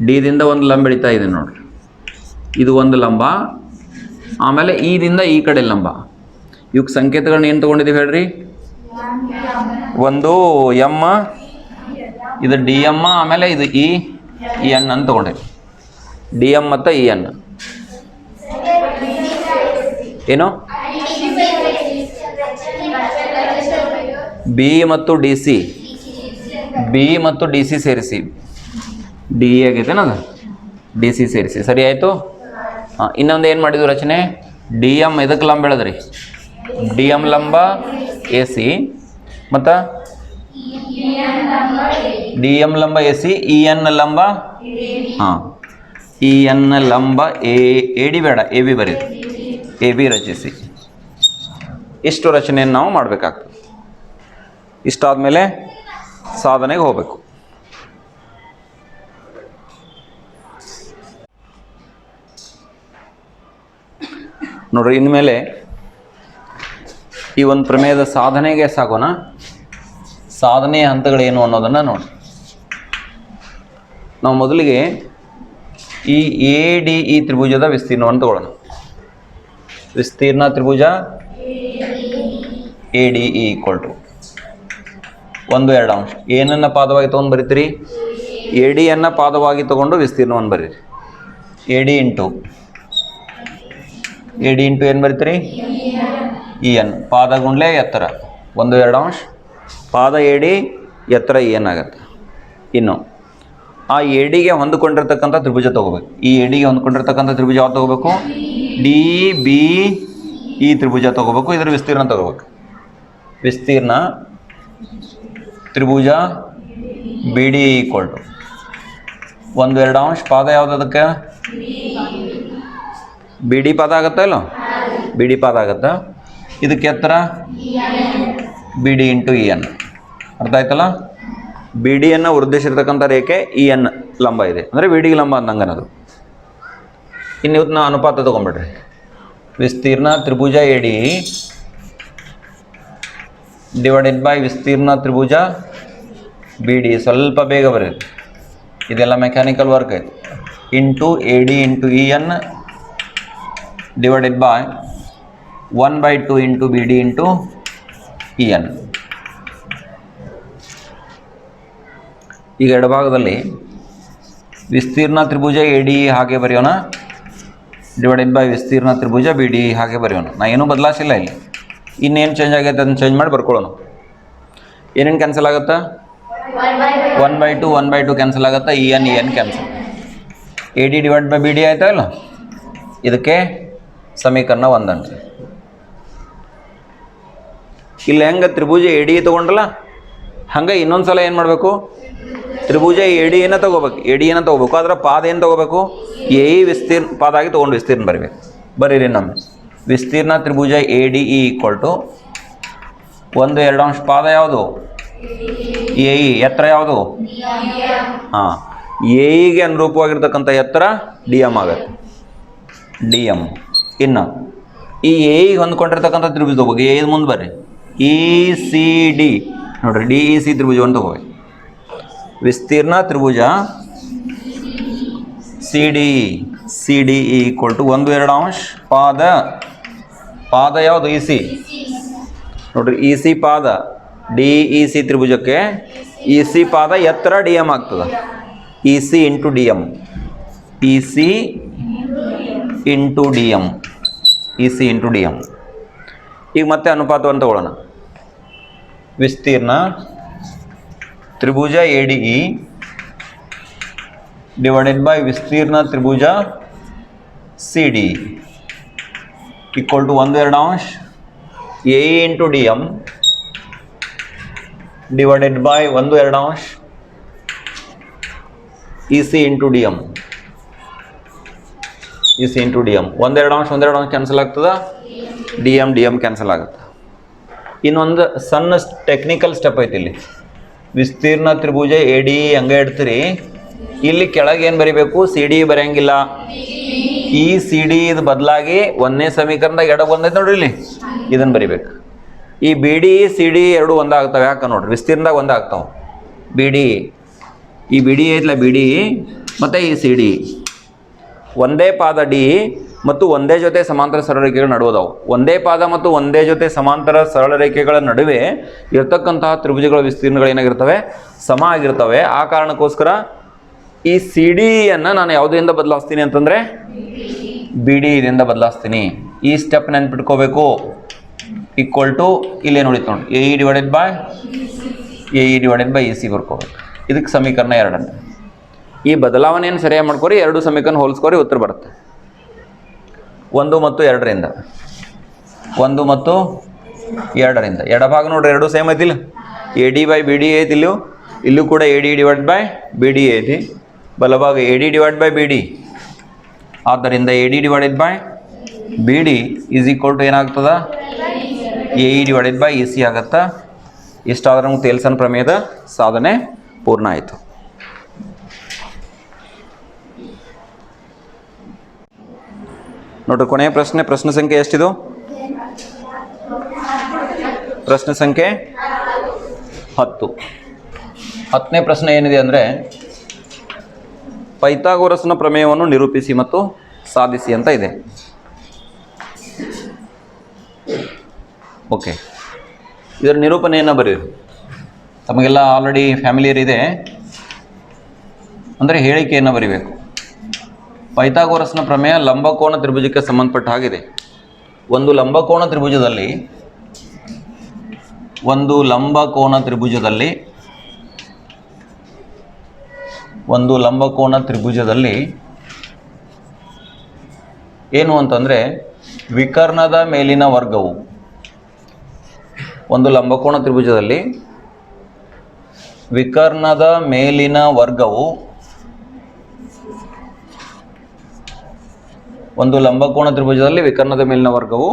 ಡಿದಿಂದ ಒಂದು ಲಂಬ ಎಳಿತಾ ಇದೆ ನೋಡಿರಿ. ಇದು ಒಂದು ಲಂಬ. ಆಮೇಲೆ ಇದಿಂದ ಈ ಕಡೆ ಲಂಬ. ಇವಕ್ಕೆ ಸಂಕೇತಗಳನ್ನ ಏನು ತೊಗೊಂಡಿದ್ದೀವಿ ಹೇಳ್ರಿ? ಒಂದು ಎಮ್, ಇದು ಡಿ ಎಮ್, ಆಮೇಲೆ ಇದು ಇ ಎನ್ ಅಂತ ತೊಗೊಂಡಿರಿ. ಡಿ ಎಮ್ ಮತ್ತು ಇ ಎನ್ ಏನು? ಬಿ ಮತ್ತು ಡಿ ಸಿ, ಬಿ ಮತ್ತು ಡಿ ಸಿ ಸೇರಿಸಿ. ಡಿ ಆಗೈತೆ ಅದು, ಡಿ ಸಿ ಸೇರಿಸಿ. ಸರಿ ಆಯಿತು. ಹಾಂ, ಇನ್ನೊಂದು ಏನು ಮಾಡಿದ್ವಿ ರಚನೆ? ಡಿ ಎಮ್ ಇದಕ್ಕೆ ಲಂಬ ಬೆಳೆದ್ರಿ. ಡಿ ಎಮ್ ಲಂಬ ಎ ಸಿ ಮತ್ತು ಡಿ ಎಮ್ ಲಂಬ ಎ ಸಿ, ಇ ಎನ್ ಲಂಬ, ಹಾಂ, ಇ ಎನ್ ಲಂಬ ಎ ಡಿ ಬೇಡ, ಎ ಬಿ ಬರೀ, ಎ ಬಿ ರಚಿಸಿ. ಇಷ್ಟು ರಚನೆಯನ್ನು ನಾವು ಮಾಡಬೇಕಾಗ್ತದೆ. ಇಷ್ಟಾದಮೇಲೆ ಸಾಧನೆಗೆ ಹೋಗಬೇಕು. ನೋಡ್ರಿ, ಇನ್ಮೇಲೆ ಈ ಒಂದು ಪ್ರಮೇಯದ ಸಾಧನೆಗೆ ಸಾಗೋಣ. ಸಾಧನೆಯ ಹಂತಗಳೇನು ಅನ್ನೋದನ್ನು ನೋಡಿ. ನಾವು ಮೊದಲಿಗೆ ಈ ಎ ಡಿ ಇ ತ್ರಿಭುಜದ ವಿಸ್ತೀರ್ಣವನ್ನು ತಗೊಳ್ಳೋಣ. ವಿಸ್ತೀರ್ಣ ತ್ರಿಭುಜ A D E equal to 1/2 ಅಂಶ. ಏನನ್ನು ಪಾದವಾಗಿ ತೊಗೊಂಡು ಬರೀತೀರಿ? ಎ ಡಿಯನ್ನು ಪಾದವಾಗಿ ತೊಗೊಂಡು ವಿಸ್ತೀರ್ಣವನ್ನು ಬರೀರಿ. ಎ ಡಿ ಇಂಟು ಏನು ಬರೀತೀರಿ? E N. ಪಾದ ಗುಂಡ್ಲೆ ಎತ್ತರ 1/2 ಅಂಶ. ಪಾದ ಎ ಡಿ, ಎತ್ತರ ಇ ಎನ್ ಆಗುತ್ತೆ. ಇನ್ನು ಆ ಎ ಡಿಗೆ ಹೊಂದಿಕೊಂಡಿರ್ತಕ್ಕಂಥ ತ್ರಿಭುಜ ತೊಗೋಬೇಕು. ಈ ಎ ಡಿಗೆ ಹೊಂದ್ಕೊಂಡಿರ್ತಕ್ಕಂಥ ತ್ರಿಭುಜ ಯಾವ್ದು ತೊಗೋಬೇಕು? ಡಿ ಬಿ ಈ ತ್ರಿಭುಜ ತೊಗೋಬೇಕು. ಇದರ ವಿಸ್ತೀರ್ಣ ತೊಗೋಬೇಕು. ವಿಸ್ತೀರ್ಣ ತ್ರಿಭುಜ ಬಿ ಡಿ ಈಕ್ವಲ್ ಟು 1/2 ಅಂಶ. ಪಾದ ಯಾವ್ದು ಅದಕ್ಕೆ? ಬಿ ಡಿ ಪಾದ ಆಗುತ್ತಾ ಇಲ್ಲೋ? ಬಿ ಡಿ ಪಾದ ಆಗುತ್ತಾ? ಇದಕ್ಕೆ ಎತ್ತರ B D into E N. ಅರ್ಥ ಆಯ್ತಲ್ಲ? ಬಿ ಡಿಯನ್ನು ವೃದ್ಧಿಸಿರ್ತಕ್ಕಂಥ ರೇಖೆ ಇ ಎನ್ ಲಂಬ ಇದೆ, ಅಂದರೆ ಬಿ ಡಿಗೆ ಲಂಬ ಅಂದಂಗೆ ಅನ್ನೋದು. ಇನ್ನು ಇವತ್ತು ಅನುಪಾತ ತೊಗೊಂಡ್ಬಿಡ್ರಿ. ವಿಸ್ತೀರ್ಣ ತ್ರಿಭುಜ ಎ ಡಿ ಡಿವೈಡೆಡ್ ಬೈ ವಿಸ್ತೀರ್ಣ ತ್ರಿಭುಜ ಬಿ ಡಿ. ಸ್ವಲ್ಪ ಬೇಗ ಬರೀರಿ, ಇದೆಲ್ಲ ಮೆಕ್ಯಾನಿಕಲ್ ವರ್ಕ್ ಐತೆ. Into A D into E N divided by 1/2 into B D into E N. ಈಗ ಎಡಭಾಗದಲ್ಲಿ ವಿಸ್ತೀರ್ಣ ತ್ರಿಭುಜ ಎ ಡಿ ಹಾಗೆ ಬರೆಯೋಣ, ಡಿವೈಡೆಡ್ ಬೈ ವಿಸ್ತೀರ್ಣ ತ್ರಿಭುಜ ಬಿ ಡಿ ಹಾಗೆ ಬರೆಯೋಣ. ನಾ ಏನೂ ಬದಲಾಯಿಸಿಲ್ಲ ಇಲ್ಲಿ. ಇನ್ನೇನು ಚೇಂಜ್ ಆಗೈತೆ ಅದನ್ನು ಚೇಂಜ್ ಮಾಡಿ ಬರ್ಕೊಳ್ಳೋಣ. ಏನೇನು ಕ್ಯಾನ್ಸಲ್ ಆಗುತ್ತಾ? 1/2 ಕ್ಯಾನ್ಸಲ್ ಆಗುತ್ತಾ? E N cancel. A D divide by B D ಆಯ್ತಾ ಇಲ್ಲ? ಇದಕ್ಕೆ ಸಮೀಕರಣ 1 ಅಂತ. ಇಲ್ಲಿ ಹೆಂಗೆ ತ್ರಿಭುಜ ಎ ಡಿ ತೊಗೊಂಡ್ರಲ್ಲ, ಹಂಗೆ ಇನ್ನೊಂದು ಸಲ ಏನು ಮಾಡಬೇಕು? ತ್ರಿಭುಜ ಎ ಡಿ ಏನ ತೊಗೋಬೇಕು, ಎ ಡಿ ಏನ ತೊಗೋಬೇಕು. ಅದರ ಪಾದ ಏನು ತೊಗೋಬೇಕು? ಎ ಇ ವಿಸ್ತೀರ್ಣ ಪಾದ ಆಗಿ ತೊಗೊಂಡು ವಿಸ್ತೀರ್ಣ ಬರಬೇಕು. ಬರೀರಿ ನಮ್ಮ ವಿಸ್ತೀರ್ಣ ತ್ರಿಭುಜ A D E equal to 1/2 ಅಂಶ. ಪಾದ ಯಾವುದು? A E. ಎತ್ತರ ಯಾವುದು? ಹಾಂ, ಎ ಇಗೆ ಅನುರೂಪವಾಗಿರ್ತಕ್ಕಂಥ ಎತ್ತರ ಡಿ ಎಮ್ ಆಗುತ್ತೆ. D M. ಇನ್ನು ಈ ಎ ಇಗೆ ಹೊಂದ್ಕೊಂಡಿರ್ತಕ್ಕಂಥ ತ್ರಿಭುಜ ತಗೋಬೇಕು. ಎ ಇದು ಮುಂದೆ ಬರ್ರಿ. ಇ ಸಿ ಡಿ ನೋಡ್ರಿ, ಡಿ ಇ ಸಿ ತ್ರಿಭುಜವನ್ನು ತಗೋಬೇಕು. ವಿಸ್ತೀರ್ಣ ತ್ರಿಭುಜ C D E equal to 1/2 ಅಂಶ. ಪಾದ ಯಾವುದು? E C. ನೋಡ್ರಿ, ಇ ಸಿ ಪಾದ ಡಿ ಇ ಸಿ ತ್ರಿಭುಜಕ್ಕೆ ಇ ಸಿ ಪಾದ ಎತ್ತರ ಡಿ ಎಮ್ ಆಗ್ತದೆ. E C into D M, E C into D M. E C into D M. ಈಗ ಮತ್ತೆ ಅನುಪಾತವನ್ನು ತಗೊಳ್ಳೋಣ. ವಿಸ್ತೀರ್ಣ ತ್ರಿಭುಜ A D E divided by ವಿಸ್ತೀರ್ಣ ತ್ರಿಭುಜ C D equal to 1/2 A into D M divided by 1/2 E C into D M. E C into D M 1/2 cancel ಆಗ್ತದ, D M cancel ಆಗುತ್ತೆ. ಇನ್ನೊಂದು ಸಣ್ಣ ಟೆಕ್ನಿಕಲ್ ಸ್ಟೆಪ್ ಐತಿ ಇಲ್ಲಿ. ವಿಸ್ತೀರ್ಣ ತ್ರಿಭುಜ ಎ ಡಿ ಹಂಗೆ ಇಡ್ತೀರಿ, ಇಲ್ಲಿ ಕೆಳಗೆ ಏನು ಬರೀಬೇಕು, ಸಿ ಡಿ ಬರೆಯಂಗಿಲ್ಲ. ಈ ಸಿ ಡಿ ಇದು ಬದಲಾಗಿ ಒಂದನೇ ಸಮೀಕರಣದಾಗ ಎಡ ಬಂದೈತೆ ನೋಡ್ರಿ, ಇಲ್ಲಿ ಇದನ್ನು ಬರಿಬೇಕು. ಈ ಬಿ ಡಿ ಸಿ ಡಿ ಎರಡು ಒಂದಾಗ್ತಾವೆ. ಯಾಕೆ ನೋಡ್ರಿ, ವಿಸ್ತೀರ್ಣದಾಗ ಒಂದಾಗ್ತಾವೆ. ಬಿ ಡಿ ಈ ಬಿ ಡಿ ಐತಲ್ಲ, ಬಿ ಡಿ ಮತ್ತು ಈ ಸಿ ಡಿ ಒಂದೇ ಪಾದ ಡಿ ಮತ್ತು ಒಂದೇ ಜೊತೆ ಸಮಾಂತರ ಸರಳ ರೇಖೆಗಳ ನಡುವದಾವು. ಒಂದೇ ಪಾದ ಮತ್ತು ಒಂದೇ ಜೊತೆ ಸಮಾಂತರ ಸರಳ ರೇಖೆಗಳ ನಡುವೆ ಇರತಕ್ಕಂತಹ ತ್ರಿಭುಜಗಳ ವಿಸ್ತೀರ್ಣಗಳು ಏನಾಗಿರ್ತವೆ, ಸಮ ಆಗಿರ್ತವೆ. ಆ ಕಾರಣಕ್ಕೋಸ್ಕರ ಈ ಸಿ ಡಿಯನ್ನು ನಾನು ಯಾವುದರಿಂದ ಬದಲಾಯಿಸ್ತೀನಿ ಅಂತಂದರೆ ಬಿ ಡಿ ಇದರಿಂದ ಬದಲಾಯಿಸ್ತೀನಿ. ಈ ಸ್ಟೆಪ್ ನೆನ್ಪಿಟ್ಕೋಬೇಕು. ಈಕ್ವಲ್ ಟು ಇಲ್ಲೇನು ಉಳಿತು ನೋಡಿ, A E divided by E C ಬರ್ಕೋಬೇಕು. ಇದಕ್ಕೆ ಸಮೀಕರಣ 2. ಈ ಬದಲಾವಣೆಯನ್ನು ಸರಿಯಾಗಿ ಮಾಡ್ಕೊರಿ, 2 ಸಮೀಕರಣ ಹೋಲಿಸ್ಕೊರಿ, ಉತ್ತರ ಬರುತ್ತೆ. 1 ಮತ್ತು 2ರಿಂದ 1 ಮತ್ತು 2ರಿಂದ ಎಡಭಾಗ ನೋಡ್ರಿ, 2 ಸೇಮ್ ಐತಿಲ್ಲ. A D by B D ಐತಿ, ಇಲ್ಲೂ ಕೂಡ A D divide by B D ಐತಿ. ಬಲಭಾಗ A D divide by B D. ಆದ್ದರಿಂದ A D divided by B D is equal to ಏನಾಗ್ತದ, A E divided by E C ಆಗತ್ತಾ. ಇಷ್ಟಾದ್ರೆ ನಮ್ಗೆ ತೇಲ್ಸನ್ ಪ್ರಮೇಯದ ಸಾಧನೆ ಪೂರ್ಣ ಆಯಿತು. ನೋಡ್ರಿ, ಕೊನೆಯ ಪ್ರಶ್ನೆ ಸಂಖ್ಯೆ ಎಷ್ಟಿದು? ಪ್ರಶ್ನೆ ಸಂಖ್ಯೆ 10. 10ನೇ ಪ್ರಶ್ನೆ ಏನಿದೆ ಅಂದರೆ, ಪೈಥಾಗೋರಸ್ನ ಪ್ರಮೇಯವನ್ನು ನಿರೂಪಿಸಿ ಮತ್ತು ಸಾಧಿಸಿ ಅಂತ ಇದೆ. ಓಕೆ, ಇದರ ನಿರೂಪಣೆಯನ್ನು ಬರೆಯಿರಿ. ತಮಗೆಲ್ಲ ಆಲ್ರೆಡಿ ಫ್ಯಾಮಿಲಿಯರ್ ಇದೆ ಅಂದರೆ ಹೇಳಿಕೆಯನ್ನು ಬರೀಬೇಕು. ಪೈಥಾಗೋರಸ್ನ ಪ್ರಮೇಯ ಲಂಬಕೋನ ತ್ರಿಭುಜಕ್ಕೆ ಸಂಬಂಧಪಟ್ಟ ಹಾಗಿದೆ. ಒಂದು ಲಂಬಕೋನ ತ್ರಿಭುಜದಲ್ಲಿ ಏನು ಅಂತಂದರೆ, ವಿಕರ್ಣದ ಮೇಲಿನ ವರ್ಗವು, ಒಂದು ಲಂಬಕೋನ ತ್ರಿಭುಜದಲ್ಲಿ ವಿಕರ್ಣದ ಮೇಲಿನ ವರ್ಗವು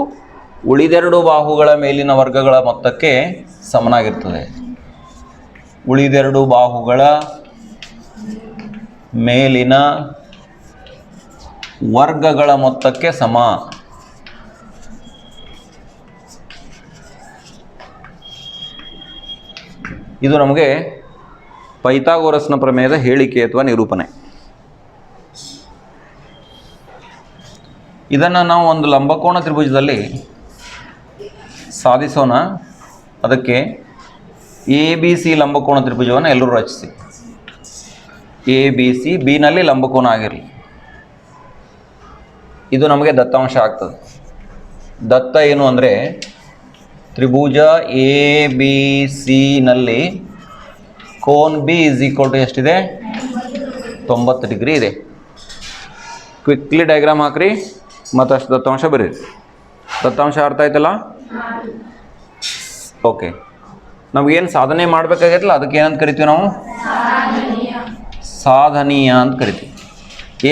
ಉಳಿದೆರಡು ಬಾಹುಗಳ ಮೇಲಿನ ವರ್ಗಗಳ ಮೊತ್ತಕ್ಕೆ ಸಮನಾಗಿರ್ತದೆ. ಉಳಿದೆರಡು ಬಾಹುಗಳ ಮೇಲಿನ ವರ್ಗಗಳ ಮೊತ್ತಕ್ಕೆ ಸಮ. ಇದು ನಮಗೆ ಪೈಥಾಗೋರಸ್ನ ಪ್ರಮೇಯದ ಹೇಳಿಕೆ ಅಥವಾ ನಿರೂಪಣೆ. ಇದನ್ನು ನಾವು ಒಂದು ಲಂಬಕೋನ ತ್ರಿಭುಜದಲ್ಲಿ ಸಾಧಿಸೋಣ. ಅದಕ್ಕೆ ಎ ಬಿ ಸಿ ಲಂಬಕೋನ ತ್ರಿಭುಜವನ್ನು ಎಲ್ಲರೂ ರಚಿಸಿ. ಎ ಬಿ ಸಿ, ಬಿನಲ್ಲಿ ಲಂಬಕೋನ ಆಗಿರಲಿ. ಇದು ನಮಗೆ ದತ್ತಾಂಶ ಆಗ್ತದೆ. ದತ್ತ ಏನು ಅಂದರೆ, ತ್ರಿಭುಜ ಎ ಬಿ ಸಿ ನಲ್ಲಿ ಕೋನ್ ಬಿ ಇಸ್ ಈಕ್ವಲ್ ಟು ಎಷ್ಟಿದೆ, 90 ಡಿಗ್ರಿ ಇದೆ. ಕ್ವಿಕ್ಲಿ ಡಯಾಗ್ರಾಮ್ ಹಾಕ್ರಿ ಮತ್ತು ಅಷ್ಟು ದತ್ತಾಂಶ ಬರೀರಿ. ದತ್ತಾಂಶ ಅರ್ಥ ಆಯ್ತಲ್ಲ? ಓಕೆ, ನಮಗೇನು ಸಾಧನೆ ಮಾಡಬೇಕಾಗೈತಲ್ಲ, ಅದಕ್ಕೆ ಏನಂತ ಕರಿತೀವಿ ನಾವು? ಸಾಧನೀಯ ಅಂತ ಕರಿತೀವಿ.